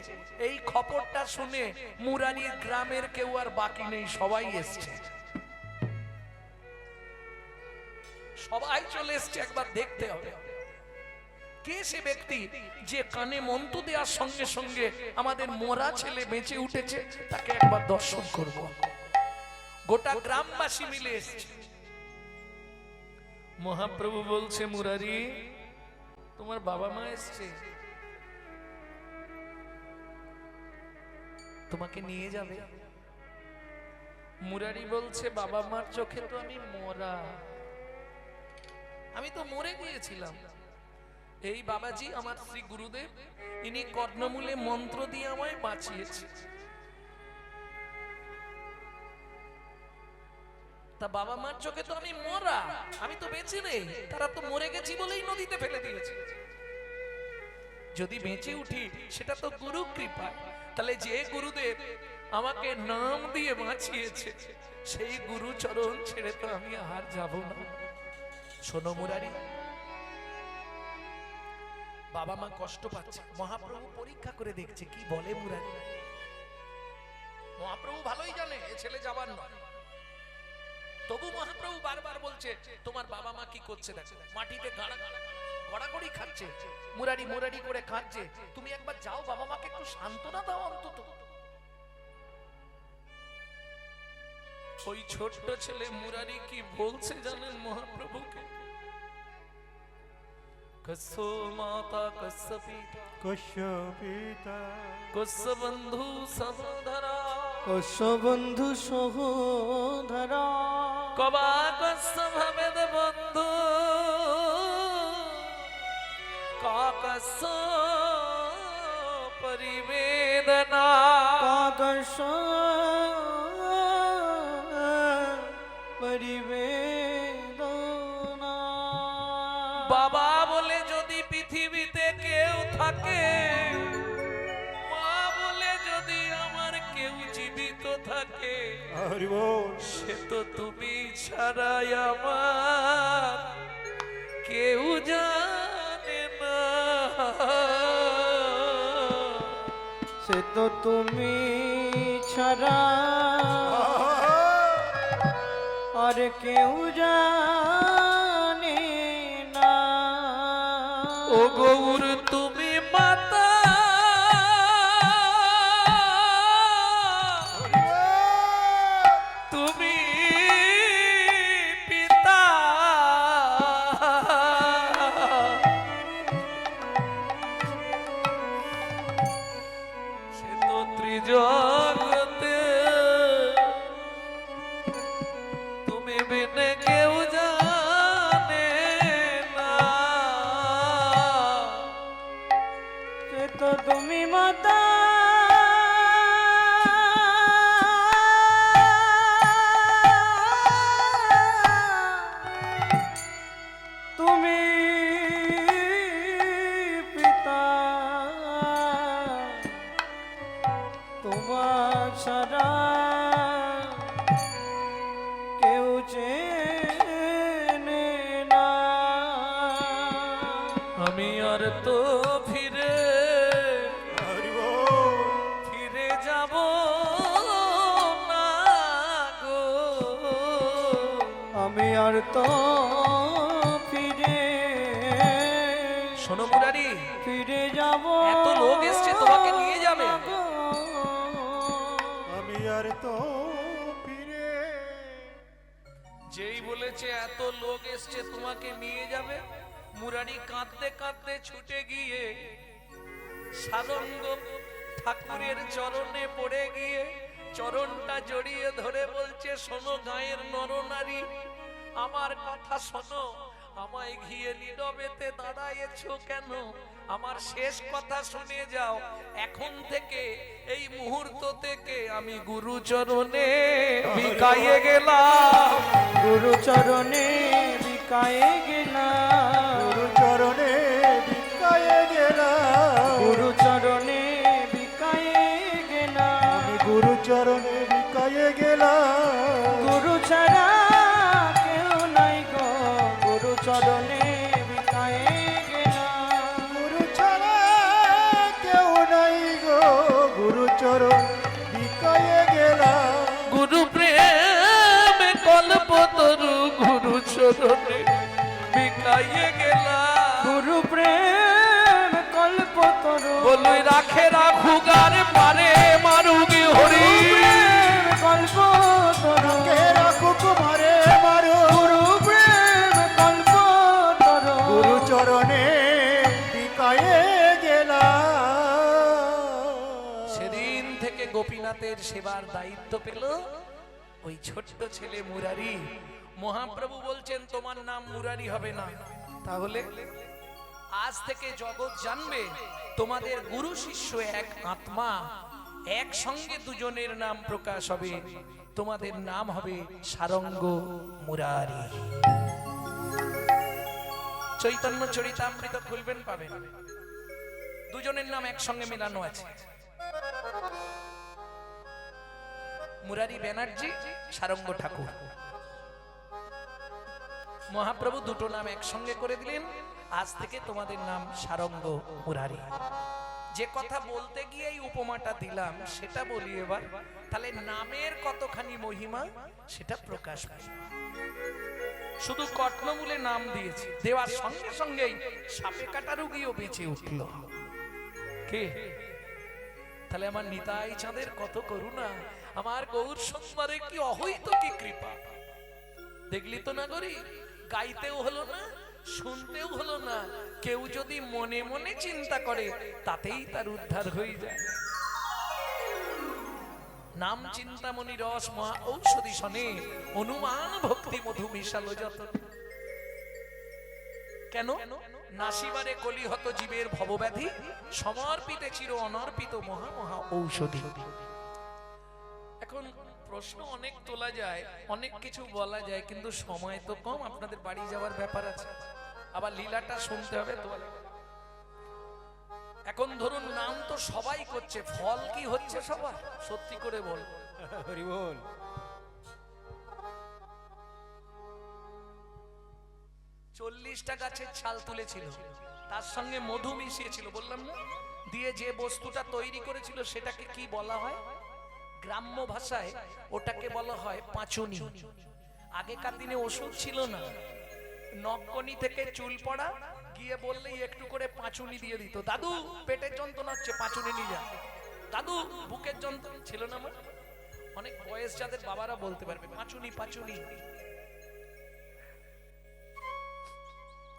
এই খবরটা শুনে মুরারির গ্রামের কেউ আর বাকি নেই, সবাই এসছে। সবাই চলে এসছে, একবার দেখতে হবে কে সে ব্যক্তি যে কানে মন্ত্র দেওয়ার সঙ্গে সঙ্গে আমাদের মরা ছেলে বেঁচে উঠেছে, তাকে একবার দর্শন করব। গোটা গ্রামবাসী মিলে এসছে। মহাপ্রভু বলছে মুরারি তোমার বাবা মা এসছে, তোমাকে নিয়ে যাবে। মুরারি বলছে, বাবা মার চোখে তো আমি মরা, আমি তো মরে গিয়েছিলাম। এই বাবাজি আমার শ্রী গুরুদেব, ইনি কর্ণমূলে মন্ত্র দিয়ে আমায় বাঁচিয়েছে। তা বাবা মার চোখে তো আমি মরা, আমি তো বেঁচে নেই, তারা তো মরে গেছি বলেই নদীতে ফেলে দিয়েছে। যদি বেঁচে উঠি সেটা তো গুরু কৃপা। তাহলে যে গুরুদেব আমাকে নাম দিয়ে বাঁচিয়েছে, সেই গুরু চরণ ছেড়ে তো আমি আর যাব না। শোনো মুরারি, বাবা মা কষ্ট পাচ্ছে, মহাপ্রভু পরীক্ষা করে দেখছে কি বলে মুরারি। মহাপ্রভু ভালোই জানে এ ছেলে যাবার নয়, তবু মহাপ্রভু বারবার বলছে, তোমার বাবা মা কি করছে দেখো, মাটিতে গড়াগড়ি খাচ্ছে, মুরারি মুরারি করে কাঁদছে, তুমি একবার যাও বাবা মাকে একটু সান্ত্বনা দাও অন্তত। ওই ছোট্ট ছেলে মুরারি কি বলছে জানেন মহাপ্রভুকে? কস্য মাতা কস্য পিতা কস্য পিতা কস্য বন্ধু সহোদরা কস্য বন্ধু সহোদরা কবা কস্য ভবেদ বন্ধু কাকস্য পরিবেদনা কাকস্য পরিবেদনা। বাবা বলে যদি পৃথিবীতে কেউ থাকে, মা বলে যদি আমার কেউ জীবিত থাকে, হরি বল। সে তো তুমি ছাড়াই আমার কেউ জানে না। সে তো তুমি ছাড়া আর কেউ জানে না। ও গৌর তুমি মাতা, তুমি পিতা, সে তো ত্রিজগতে তুমি বিনে কেউ জানে না। সে তো তুমি মাতা, তুমি পিতা, তোমার ছাড়া কেউ চেনে না। আমি আর তো ফিরে হরি বল। ফিরে যাব না গো। আমি আর তো ফিরে শোনো মুরারি, ফিরে যাব। এত লোক এসছে তোমাকে নিয়ে যাবে। আমি আর তো ফিরে। যেই বলেছে এত লোক এসছে তোমাকে নিয়ে যাবে, মুরারি কাঁদতে কাঁদতে ছুটে গিয়ে সারঙ্গ ঠাকুরের চরণে পড়ে গিয়ে চরণটা জড়িয়ে ধরে বলছে, শোনো গায়ের নরনারী, আমার কথা শোনো, আমায় ঘিয়ে নীরবেতে দাঁড়ায়েছো কেন? আমার শেষ কথা শুনে যাও। এখন থেকে এই মুহূর্ত থেকে আমি গুরু চরণে বিকায়ে গেলাম। গুরু চরণে বিকায়ে গেলাম। গুরু চরণে বিকায়ে গেলাম। গুরু চরণে বিকায়ে গেলাম। আমি গুরু চরণে বিকায়ে গেলাম। গুরু ছাড়া কেউ নাই গো, গুরু চরণে বিকায়ে গেলাম। গুরু ছাড়া কেউ নাই গো, গুরু চরণ বিকায়ে গেলাম। গুরু প্রেম কল্পতরু গুরু চরণে বিকায়ে গেলাম। গুরু প্রেম কল্পতরু বলুই রাখে রাখুগার পারে মারুগি হরি। কল্পতরু কে রাখুক মারে মারো। গুরু প্রেম কল্পতরু গুরু চরণে গেলাম। সেদিন থেকে গোপীনাথের সেবার দায়িত্ব পেল ওই ছোট্ট ছেলে মুরারি। মহাপ্রভু বলছেন তোমার নাম মুরারি হবে না, তাহলে আজ থেকে জগৎ জানবে তোমাদের গুরু শিষ্য এক আত্মা, একসঙ্গে দুজনের নাম প্রকাশ হবে, তোমাদের নাম হবে সারঙ্গ মুরারি। চৈতন্য চরিতামৃত খুলবেন পাবেন, দুজনের নাম একসঙ্গে মেলানো আছে, মুরারি ব্যানার্জি, সারঙ্গ ঠাকুর। মহাপ্রভু দুটো নাম একসঙ্গে করে দিলেন, আজ থেকে তোমাদের নাম সারঙ্গ মুরারি। যে কথা বলতে গিয়ে এই উপমাটা দিলাম সেটা বলি এবার, তাহলে নামের কতখানি মহিমা সেটা প্রকাশ পায়। শুধু কর্ণমূলে নাম দিয়েছে, দেওয়ার সঙ্গে সঙ্গেই সাপে কাটা রোগীও বেঁচে উঠল। কে? তাহলে আমার নিতাই চাঁদের কত করুণা, আমার গৌর সুন্দরে কি অহৈত কি কৃপা। দেখলি তো না গরি, গাইতেও হলো না, শুনতেও হলো না, কেউ যদি মনে মনে চিন্তা করে তাতেই তার উদ্ধার হয়ে যায়। নাম চিন্তামণি রস মহা ঔষধি শনে, অনুমান ভক্তি মধু মিশালো যত। কেন? নাসিবারে কলিহত জীবের ভবব্যাধি, সমর্পিতে চির অনর্পিত মহা মহা ঔষধি। এখন প্রশ্ন অনেক তোলা যায়, অনেক কিছু বলা যায়, কিন্তু সময় তো কম, আপনাদের বাড়ি যাওয়ার ব্যাপার আছে, আবার লীলাটা শুনতে হবে তো। এখন ধরুন নাম তো সবাই করছে, ফল কি হচ্ছে সবার? সত্যি করে বল। হরি বল। 40টা গাছের ছাল তুলেছিল, তার সঙ্গে মধু মিশিয়েছিল, বললাম না, দিয়ে যে বস্তুটা তৈরি করেছিল সেটাকে কি বলা হয়? গ্রাম্য ভাষায় ওটাকে বলা হয় পাঁচুনি। আগেকার দিনে ওষুধ ছিল না, নককনি থেকে চুল পড়া, গিয়ে বললেই একটু করে পাঁচুনি দিয়ে দিত। দাদু পেটের যন্ত্রণা হচ্ছে, পাঁচুনি নিয়ে যা। দাদু বুকের যন্ত্রণা ছিল না, আমার অনেক বয়স যাদের বাবারা বলতে পারবে পাঁচুনি পাঁচুনি।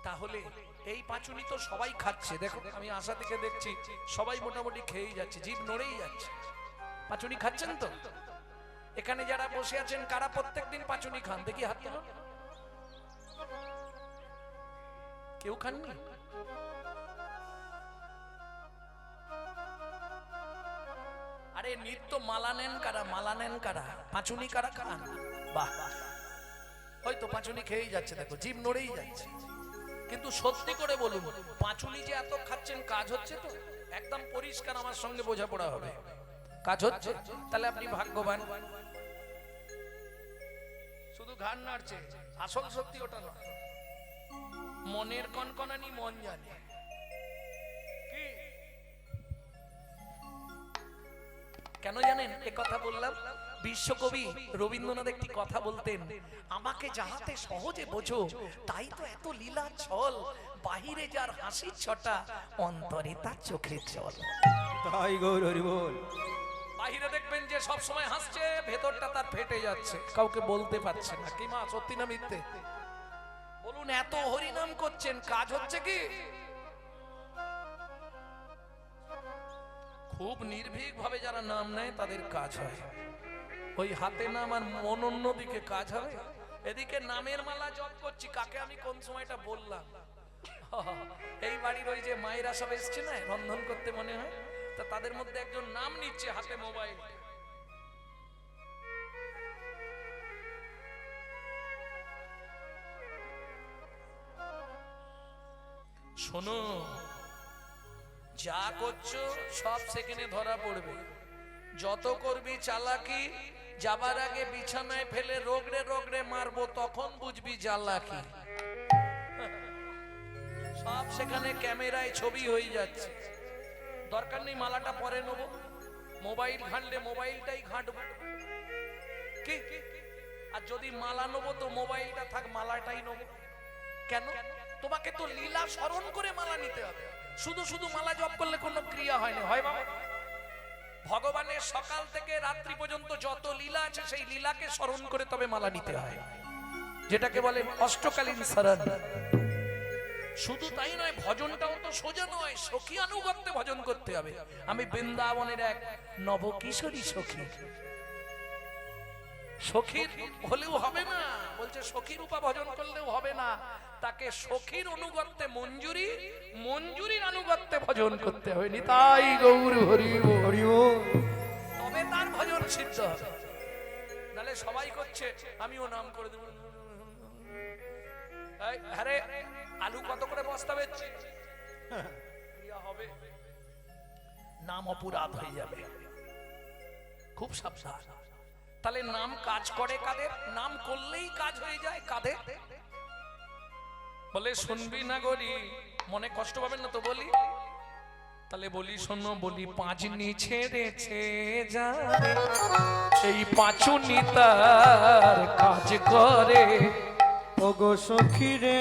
তাহলে এই পাঁচুনি তো সবাই খাচ্ছে, দেখো আমি আশা থেকে দেখছি সবাই মোটামুটি খেয়েই যাচ্ছে, জিভ নড়েই যাচ্ছে। পাঁচুনি খাচ্ছেন তো? এখানে যারা বসে আছেন কারা প্রত্যেকদিন পাঁচুনি খান? দেখি হাত তুলুন। কেউ খাননি? আরে নিত্য মালা নেন কারা? মালা নেন কারা? পাঁচুনি কারা খান? বাহ, হয়তো পাঁচুনি খেয়েই যাচ্ছে, দেখো জিভ নড়েই যাচ্ছে। কিন্তু সত্যি করে বলুন, পাঁচুনি যে এত খাচ্ছেন কাজ হচ্ছে তো? একদম পরিষ্কার আমার সঙ্গে বোঝাপড়া হবে, কাজ হচ্ছে। তাহলে আপনি ভাগ্যবান। শুধু ঘাড় নাড়ছে, আসল সত্যি ওটা নয়। মনের কনকনানি মন জানে। কি কেন জানেন এ কথা বললাম? বিশ্বকবি রবীন্দ্রনাথ একটি কথা বলতেন, আমাকে যাহাতে সহজে বোঝো তাই তো এত লীলা ছল, বাহিরে যার হাসির ছটা অন্তরে তার চোখের জল। তাই গৌর হরি বল। বাহিরে দেখবেন যে সব সময় হাসছে, ভেতরটা তার ফেটে যাচ্ছে, কাউকে বলতে পারছে না। কি মা, সত্যি না মিথ্যে বলুন? এত হরিনাম করছেন, কাজ হচ্ছে কি? খুব নির্ভীক ভাবে যারা নাম নেয় তাদের কাজ হয়। ওই হাতে নাম আর মন অন্যদিকে, কাজ হবে। এদিকে নামের মালা জপ করছি, কাকে আমি কোন সময়টা বললাম? এই বাড়ির ওই যে মায়েরা সব এসছে না রন্ধন করতে, মনে হয়, তা তাদের মধ্যে একজন নাম নিচ্ছে হাতে মোবাইল। শোনো, যা করছো সব সেখানে ধরা পড়বে। যত করবি চালাকি, যাবার আগে বিছানায় ফেলে রোগড়ে রোগড়ে মারবো, তখন বুঝবি জ্বালাকি। সব সেখানে ক্যামেরায় ছবি হয়ে যাচ্ছে। দরকার নেই মালাটা পরে নেবো, মোবাইল ঘাঁটলে মোবাইলটাই ঘাঁটবো। কি? আর যদি মালা নেবো তো মোবাইলটা থাক, মালাটাই নেবো। কেন? তোমাকে তো লীলা স্মরণ করে মালা নিতে হবে। শুধু শুধু মালা জপ করলে কোনো ক্রিয়া হয় না, হয় বাবা? ভগবানের সকাল থেকে রাত্রি পর্যন্ত যত লীলা আছে সেই লীলাকে স্মরণ করে তবে মালা নিতে হয়, যেটাকে বলে অষ্টকালীন শরণ। শুধু তাই নয়, ভজনটাও তো সোজা নয়, সখী আনুগত্যে ভজন করতে হবে। আমি বৃন্দাবনের এক নবকিশোরী সখী, সখীর হলেও হবে না, বলছে সখীর রূপা ভজন করলেও হবে না, তাকে সখীর অনুগত্যে মঞ্জুরি, মঞ্জুরির আনুগত্যে ভজন করতে হবে। নিতাই গৌর হরি হরি বল। তবে তার ভজন সিদ্ধ হবে। নালে সবাই করছে আমিও নাম করে দেব। আরে আলু কত করে বস্তা বেচছি, হবে নাম অপরাধ হয়ে যাবে, খুব সাবধান। তাহলে নাম কাজ করে কাদের? নাম করলেই কাজ হয়ে যায় কাদের? বলে শুনবি না গরি, মনে কষ্ট পাবেন না তো বলি, তাহলে বলি শোনো, বলি পাঁচনি ছেড়েছে যারে, এই পাঁচুনি তার কাজ করে। ওগো সখী রে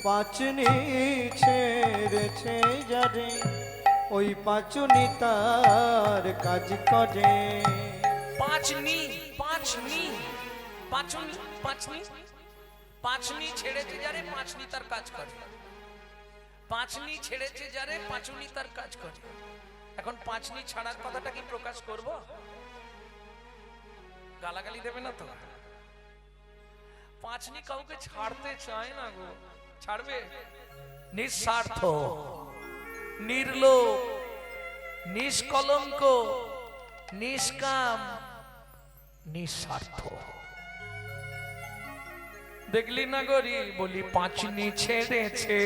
পাঁচনি ছেড়েছে যারে, ওই পাঁচনি তার কাজ করে। পাঁচনি, পাঁচনি, পাঁচনি, পাঁচনি, পাঁচনি ছেড়েছে যারে, পাঁচনি তার কাজ করে। পাঁচনি ছেড়েছে যারে, পাঁচনি তার কাজ করে। এখন পাঁচনি ছাড়ার কথাটা কি প্রকাশ করব? গালাগালি দেবে না তো? পাঁচনি কাউকে ছাড়তে চায় না গো, ছাড়বে? নিঃস্বার্থ, নির্লোভ, নিষ্কলঙ্ক, নিষ্কাম, নিঃস্বার্থ। দেখলি না গরি, বলি পাঁচনি ছেড়েছে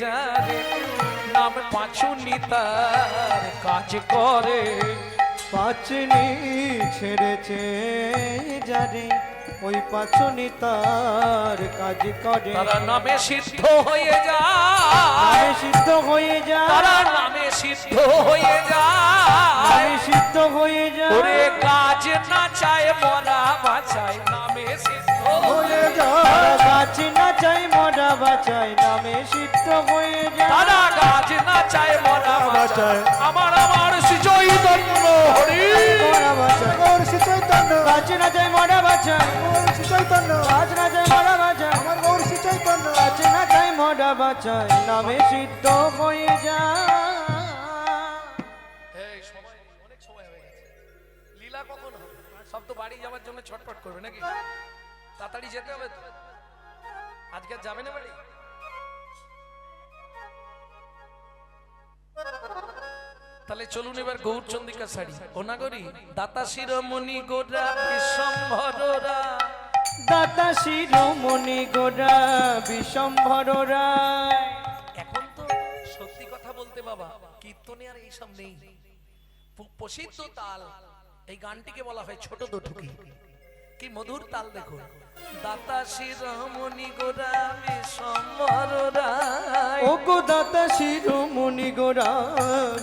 যারে, নাম পাঁচুনি তার কাজ করে। পাঁচনি ছেড়েছে যারে, ওই পাঁচনি তার কাজ করে। তারা নামে সিদ্ধ হয়ে যায়, নামে সিদ্ধ হয়ে যায়, তারা নামে সিদ্ধ হয়ে যায়, নামে সিদ্ধ হয়ে যায়। ওরে কাজ না চায় মরা বাঁচায়, নামে সিদ্ধ হয়ে তারা গাছ না চাই মরা বাঁচায়, নামে সিদ্ধ হয়ে যায়। তারা গাছ না চায় মরা বাঁচায়। আমার আমার শ্রী চৈতন্য হরি মরা বাঁচায়, গৌর শ্রী চৈতন্য, গাছ না চাই মরা বাঁচায়, গৌর শ্রী চৈতন্য, গাছ না চাই মরা বাঁচায়, আমার গৌর শ্রী চৈতন্য। গাছ না চাই মরা বাঁচায়, নামে সিদ্ধ হয়ে যায়। এই সময় অনেক সময় হয়ে গেছে, লীলা কখন হবে? সব তো বাড়ি যাওয়ার জন্য ছটফট করবে নাকি? তাড়াতাড়ি যেতে হবে তো। আজকে আর যাবে না বাড়ি? তাহলে চলুন এবার গৌরচন্দ্রিকা শাড়ি। ও না করি দাতা শিরোমণি গোরা বিশ্বম্ভররা, দাতা শিরোমণি গোরা বিশ্বম্ভর রায়। এখন তো সত্যি কথা বলতে বাবা, কীর্তনে আর এইসব নেই। প্রসিদ্ধ তাল, এই গানটিকে বলা হয় ছোট দুঠুকি। কি মধুর তাল দেখুন। দাতা শিরোমণি গোরা বিশ্বম্ভর রায়, ও গো দাতা শিরোমণি গোরা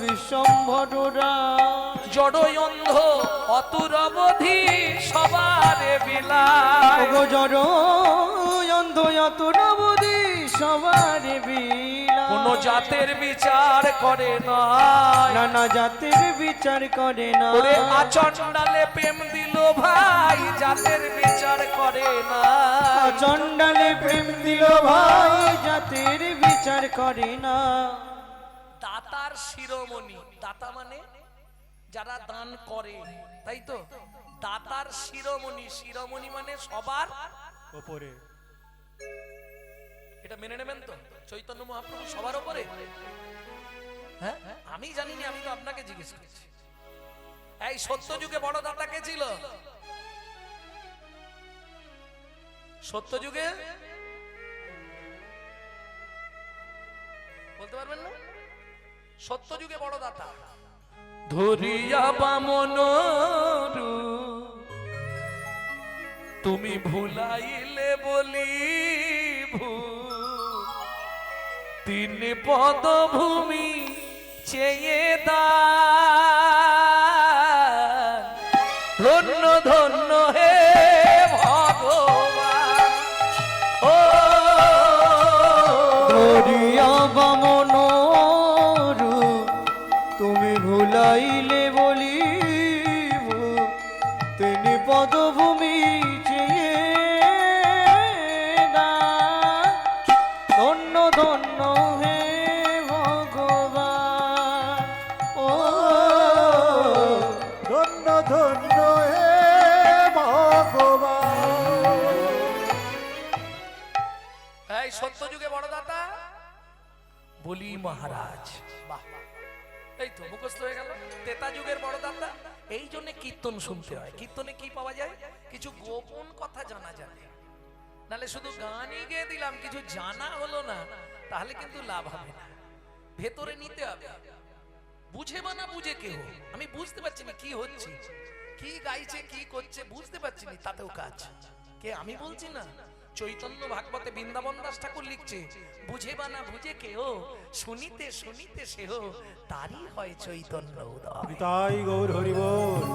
বিশ্বম্ভর রায়। জড় অন্ধ অতুর অবধি সবারে ও বিলায়, গো জড় অন্ধ অতুর অবধি সবার বিলা। কোন জাতের বিচার করে না, নানা জাতের বিচার করে না। ওরে আচণ্ডালে প্রেম দিল ভাই, জাতের বিচার করে না। চণ্ডালে প্রেম দিল ভাই, জাতের বিচার করে না। দাতার শিরোমণি, দাতা মানে যারা দান করে, তাই তো? দাতার শিরোমণি, শিরোমণি মানে সবার ওপরে। এটা মেনে নেবেন তো? চৈতন্য মহাপ্রভু সবার উপরে? হ্যাঁ, আমি জানি না, আমি তো আপনাকে জিজ্ঞেস করছি। এই সত্য যুগে বড় দাতা কে ছিল? সত্য যুগে বলতে পারবেন না? সত্য যুগে বড় দাতা ধরিয়া বামন তুমি ভুলাইলে বলি তিন পদভূমি চেয়ে দান, ধন্য ধন্য হে ভগবান। ও ধরিয়া বামন তুমি ভুলাই তিনি পদভূমি চেয়ে না ধন্য ধন্য হে ভগবান ও ধন্য ধন্য হে ভগবান। এই সত্য যুগে বড় দাতা বলি মহারাজ। বাহ, এই তো মুখস্থ হয়ে গেল। তেতা যুগের বড় দাতা। এই জন্য কীর্তন শুনতে হয়। কীর্তনে কি পাওয়া যায়? কিছু গোপন কথা জানা যায়। নালে শুধু গানই গেয়ে দিলাম, কিছু জানা হলো না, তাহলে কিন্তু লাভ হবে না। ভেতরে নিতে হবে। বুঝে বা না বুঝে কেউ, আমি বুঝতে পারছি না কি হচ্ছে, কি গাইছে, কি করছে বুঝতে পারছি না, তাতেও কাজ। কে? আমি বলছি না, চৈতন্য ভাগবতে বৃন্দাবন দাস ঠাকুর লিখছে, বুঝে বা না বুঝে কেউ, শুনিতে শুনিতে সেহ তারই হয় চৈতন্য উদয়। তাই গৌর হরি বল।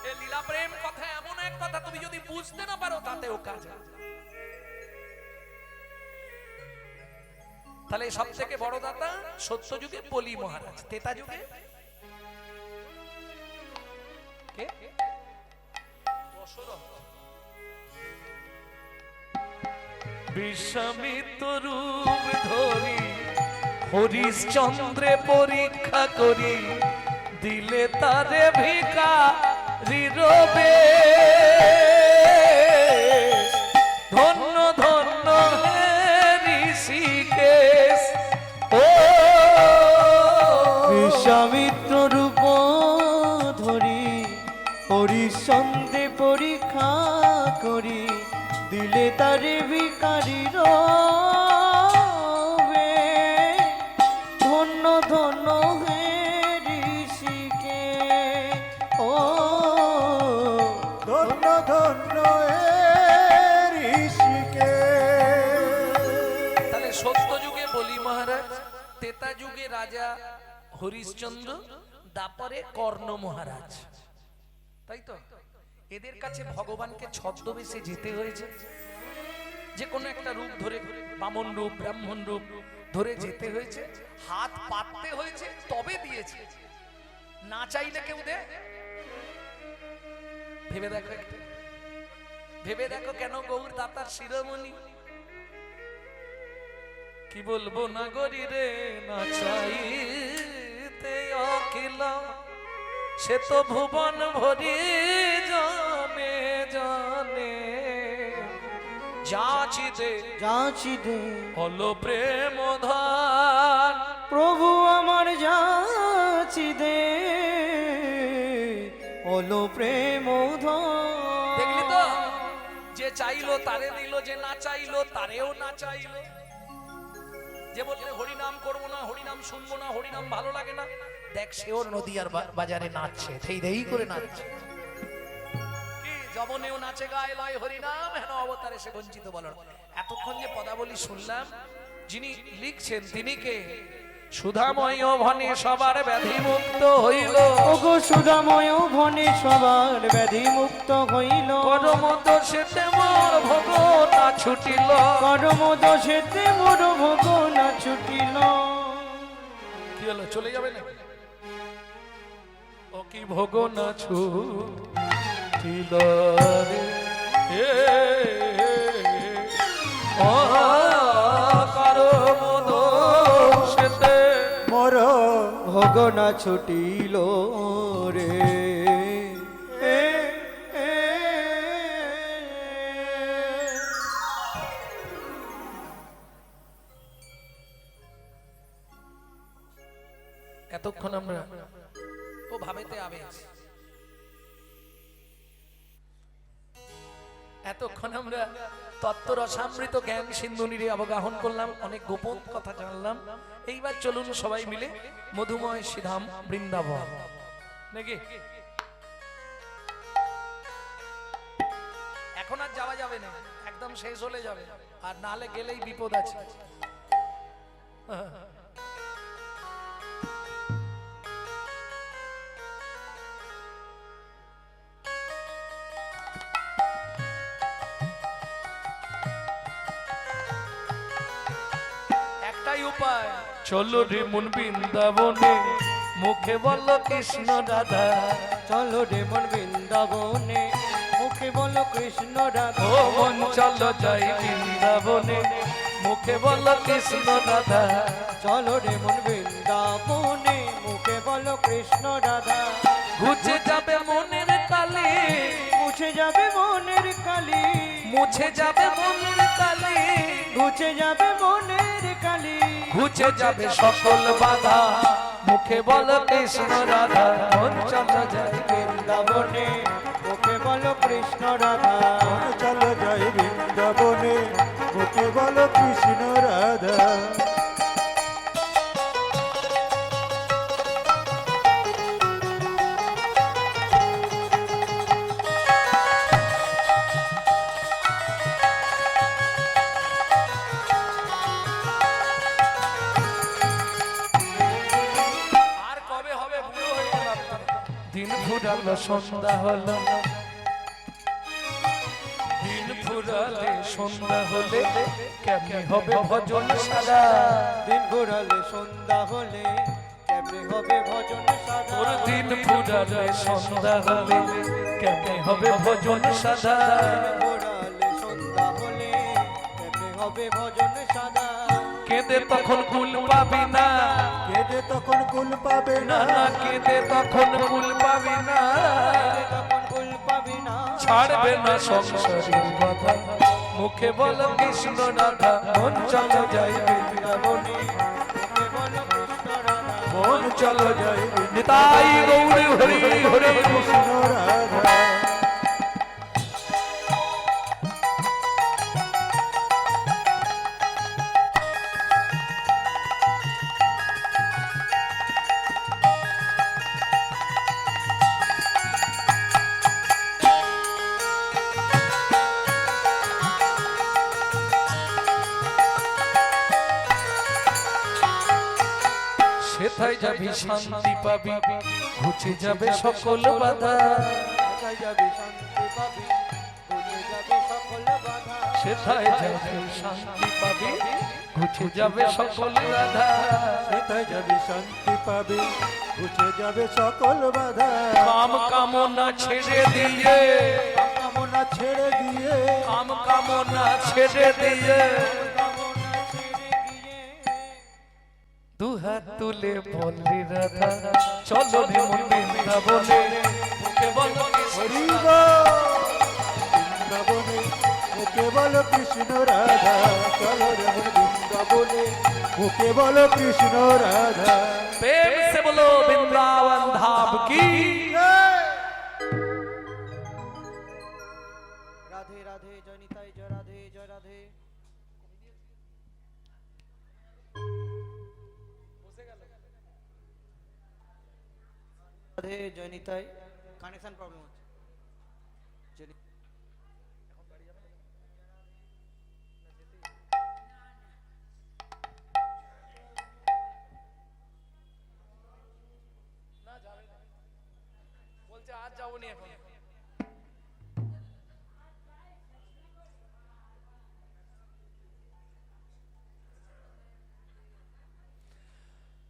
এ লীলা প্রেম কথা এমন এক কথা, তুমি যদি বুঝতে না পারো তাতেও কাজ। তাহলে সব থেকে বড় দাতা সত্য যুগে বলি মহারাজ। তেতা যুগে কে? দশরথ। বিশ্বামিত্র রূপ ধরি হরিশ্চন্দ্রে পরীক্ষা করি, দিলে তারে ভিখারি রবে। ধন্য ধন্য হে ঋষিকেশ ও বিশ্বামিত্র রূপ ধরি হরিশ্চন্দ্রে পরীক্ষা করি, দিলে তারে ভিখারি রবে। ধন্য ধন্য হে ঋষিকে ও ধন্য ধন্য হে ঋষিকে। তাহলে সত্য যুগে বলি মহারাজ, তেতা যুগে রাজা হরিশ্চন্দ্র, দাপরে কর্ণ মহারাজ। তাই তো? এদের কাছে ভগবানকে ছদ্মবেশে যেতে হয়েছে, যে কোনো একটা রূপ ধরে, বামন রূপ, ব্রাহ্মণ রূপ ধরে যেতে হয়েছে, হাত পাততে হয়েছে, তবে দিয়েছে। না চাইলে কেউ দে? ভেবে দেখো একটু, ভেবে দেখো কেন গৌর দাতার শিরোমণি। কি বলবো না গরি রে, না চাইতে অখিল সে তো ভুবন ভরি জানে জানে। যাচিতে যাচিদে হলো প্রেম ধান, প্রভু আমার যাচিদে হলো প্রেম দেখলি তো? যে চাইলো তারে দিল, যে না চাইলো তারেও না চাইলো। যে বললে হরিনাম করবো না, হরিনাম শুনবো না, হরিনাম ভালো লাগে না, দেখ সেও নদীয়ার বাজারে নাচছে, সেই দেই করে নাচছে। কি যবনেও নাচে গায়ে লয় হরিনাম, হেন অবতারে সে বঞ্চিত বলো। এতক্ষণ যে পদাবলী শুনলাম, যিনি লিখছেন তিনি কে? সুধাময় ভনে সবার ব্যাধি মুক্ত হইল, ওগো সুধাময় ভনে সবার ব্যাধি মুক্ত হইল। কর্ম দোষেতে মোর ভোগ না ছুটিল, কর্ম দোষেতে মোর ভোগ না ছুটিল। কি হলো, চলে যাবে না? ও কি ভোগ না ছুটিল রে, এ ও কর্ম দোষেতে মোর ভোগ না ছুটিল রে। এতক্ষণ আমরা ও ভাবেতে আবেশ, এতক্ষণ আমরা তত্ত্ব রসামৃত জ্ঞান সিন্ধু নিরে অবগাহন করলাম, অনেক গোপন কথা জানলাম। এইবার চলুন সবাই মিলে মধুময় শ্রীধাম বৃন্দাবন নাকি। এখন আর যাওয়া যাবে না, একদম শেষ হলে যাবে, আর নালে গেলেই বিপদ আছে। একটাই উপায়, চলো রে মন বৃন্দাবনে, মুখে বলো কৃষ্ণ রাধা, চলো রে মন বৃন্দাবনে মুখে বলো কৃষ্ণ রাধা ও মন চলো যাই বৃন্দাবনে মুখে বলো কৃষ্ণ রাধা চলো রে মন বৃন্দাবনে মুখে বলো কৃষ্ণ রাধা ঘুচে যাবে মনের কালি মুছে যাবে মনের কালি মুছে যাবে মনের কালি মুছে যাবে মনের কালি ঘুচে যাবে সকল বাধা মুখে বলো কৃষ্ণ রাধা মন চলো যাই বৃন্দাবনে মুখে বলো কৃষ্ণ রাধা চলো যাই বৃন্দাবনে মুখে বলো কৃষ্ণ রাধা আর কবে হবে বুড়ো হয়ে গেলাম তো। দিন ফুরালো সন্ধ্যা হলো দিন ফুরালে সন্ধ্যা হলে কেমনে হবে ভজন সারা দিন ঘোরালে সন্ধ্যা হলে কেমনে হবে ভজন সাধা ওর দিন ফুরালে সন্ধ্যা হলে কেমনে হবে ভজন সাধা ঘোরালে সন্ধ্যা হলে কেমনে হবে ভজন সাধা কেঁদে তখন কুল পাবি না কেঁদে তখন কুল পাবে না না না কেঁদে তখন কুল পাবি না তখন কুল পাবি না ছাড়বে না সংসারের কথা মুখে বল কৃষ্ণ রাধা মন চলো যাই বৃন্দাবনে মুখে বলো কৃষ্ণ রাধা মন চলো যাই নিতাই গৌরী হরি হরি কৃষ্ণ রাধা সেথায় যাবি শান্তি পাবি ঘুচে যাবে সকল বাধা কোথায় যাবে শান্তি পাবি ঘুচে যাবে সকল বাধা সেথায় যাবি শান্তি পাবি ঘুচে যাবে সকল বাধা সেটাই যাবে শান্তি পাবে ঘুচে যাবে সকল বাধা কাম কামনা ছেড়ে দিয়ে কামনা ছেড়ে দিয়ে কাম কামনা ছেড়ে দিয়ে কামনা ছেড়ে গিয়ে দুহাত তুলে বললি রাধা চলো রে মন বৃন্দাবনে মুখে বলো হরি গো বৃন্দাবনে মুখে বলো কৃষ্ণ রাধা চলো রে মোর বৃন্দাবনে মুখে বলো কৃষ্ণ রাধা प्रेम से बोलो वृंदावन धाम की রাধে রাধে জয় নিতাই জয় রাধে জয় রাধে রাধে জয় নিতাই কানেকশন প্রবলেম হচ্ছে জয় নি- বলছে আজ যাবো নি এখন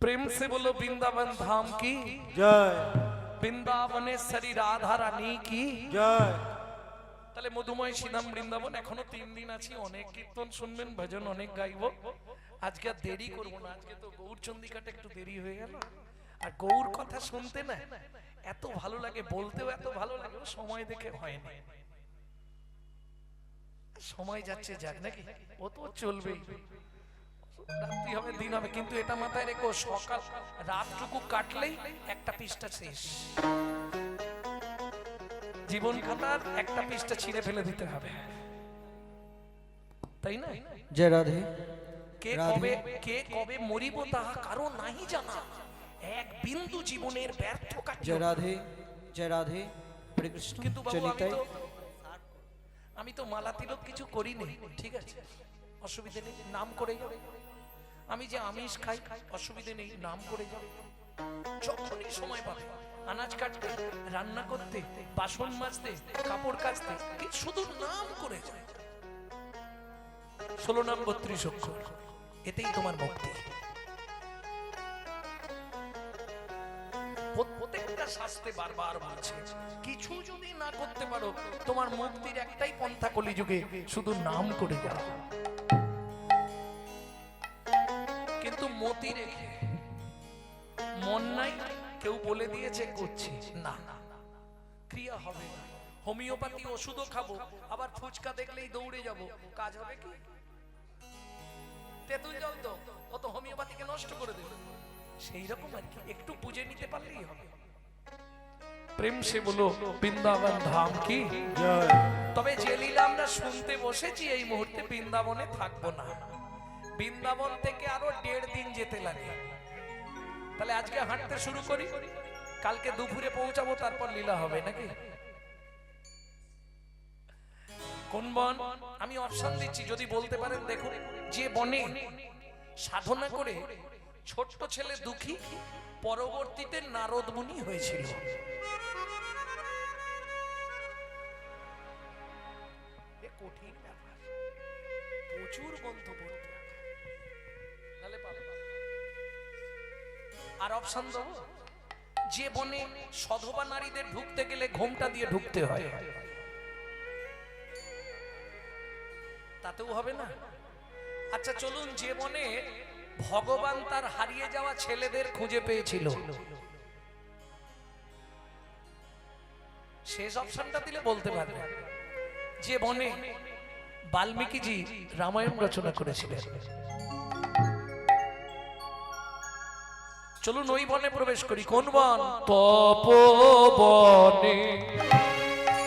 प्रेम से बोलो वृंदावन धाम की জয় বৃন্দাবনেশ্বরী রাধা রানী কি জয় তাহলে মধুময় শ্রীধাম বৃন্দাবন এখনো 3 দিন আছি অনেক কীর্তন শুনবেন ভজন অনেক গাইবো আজকে আর দেরি করব না আজকে তো গৌর চন্দিকাটা একটু দেরি হয়ে গেল আর গৌর কথা শুনতে না এত ভালো লাগে বলতেও এত ভালো লাগে সময় দেখে হয় না সময় যাচ্ছে যাক নাকি ও তো চলবেই রাত্রি হবে দিন হবে কিন্তু এটা মাথায় রেখো সকাল রাতটুকু কাটলেই একটা পৃষ্ঠা শেষ জীবন খাতার একটা পৃষ্ঠা ছিঁড়ে ফেলে দিতে হবে তাই না জয় রাধে কে কবে মরিব তাহা কারো নাহি জানা এক বিন্দু জীবনের ব্যর্থ কার্য জয় রাধে জয় রাধে হরে কৃষ্ণ কিন্তু বাবু জয় নিতাই আমি তো মালা তিলক কিছু করিনি ঠিক আছে অসুবিধা নেই নাম করে যাবে আমি যে আমিষ খাই অসুবিধা নেই নাম করে যাবে যখনই সময় পাবে আনাজ কাটতে রান্না করতে বাসন মাজতে কাপড় কাচতে কি শুধু নাম করে যায় 16 নাম 32 অক্ষর এতেই তোমার মুক্তি প্রত্যেকটা শাস্তে বারবার বলছে কিছু যদি না করতে পারো তোমার মুক্তির একটাই পন্থা কলিযুগে, শুধু নাম করে যাও। কিন্তু মতি রেখে মন নাই, কেউ বলে দিয়েছে করছি না, ক্রিয়া হবে না। হোমিওপ্যাথি ওষুধও খাবো, আবার ফুচকা দেখলেই দৌড়ে যাব, কাজ হবে কি? তেঁতুল জল তো অত হোমিওপ্যাথিকে নষ্ট করে দেবে। সেই রকম আর কি, একটু বুঝে নিতে পারলেই হবে। প্রেম সে বলো বৃন্দাবন ধাম কি জয়। তবে যে লীলা আমরা শুনতে বসেছি এই মুহূর্তে বৃন্দাবনে থাকবো না, বৃন্দাবন থেকে আরো 1.5 দিন যেতে লাগে। তাহলে আজকে হাঁটতে শুরু করি, কালকে দুপুরে পৌঁছাবো, তারপর লীলা হবে নাকি? কোন বন? আমি অপশন দিচ্ছি, যদি বলতে পারেন দেখুন। যে বনে সাধনা করে ছোট্ট ছেলে দুঃখী, পরবর্তীতে নারদ মুনি হয়েছিল। এ কঠিন ব্যাপার, প্রচুর গ্রন্থ পড়তে হবে। তাহলে পাবে। আর অপশন দেবো, যে বনে সধবা নারীদের ঢুকতে গেলে ঘোমটা দিয়ে ঢুকতে হয়, তাতেও হবে না। আচ্ছা চলুন, যে বনে ভগবান তার হারিয়ে যাওয়া ছেলেদের খুঁজে পেয়েছিল, শেষ অপশনটা দিলে বলতে পারবে। যে বনে বাল্মীকিজি রামায়ণ রচনা করেছিলেন, চলুন ওই বনে প্রবেশ করি। কোন বন? তপবনে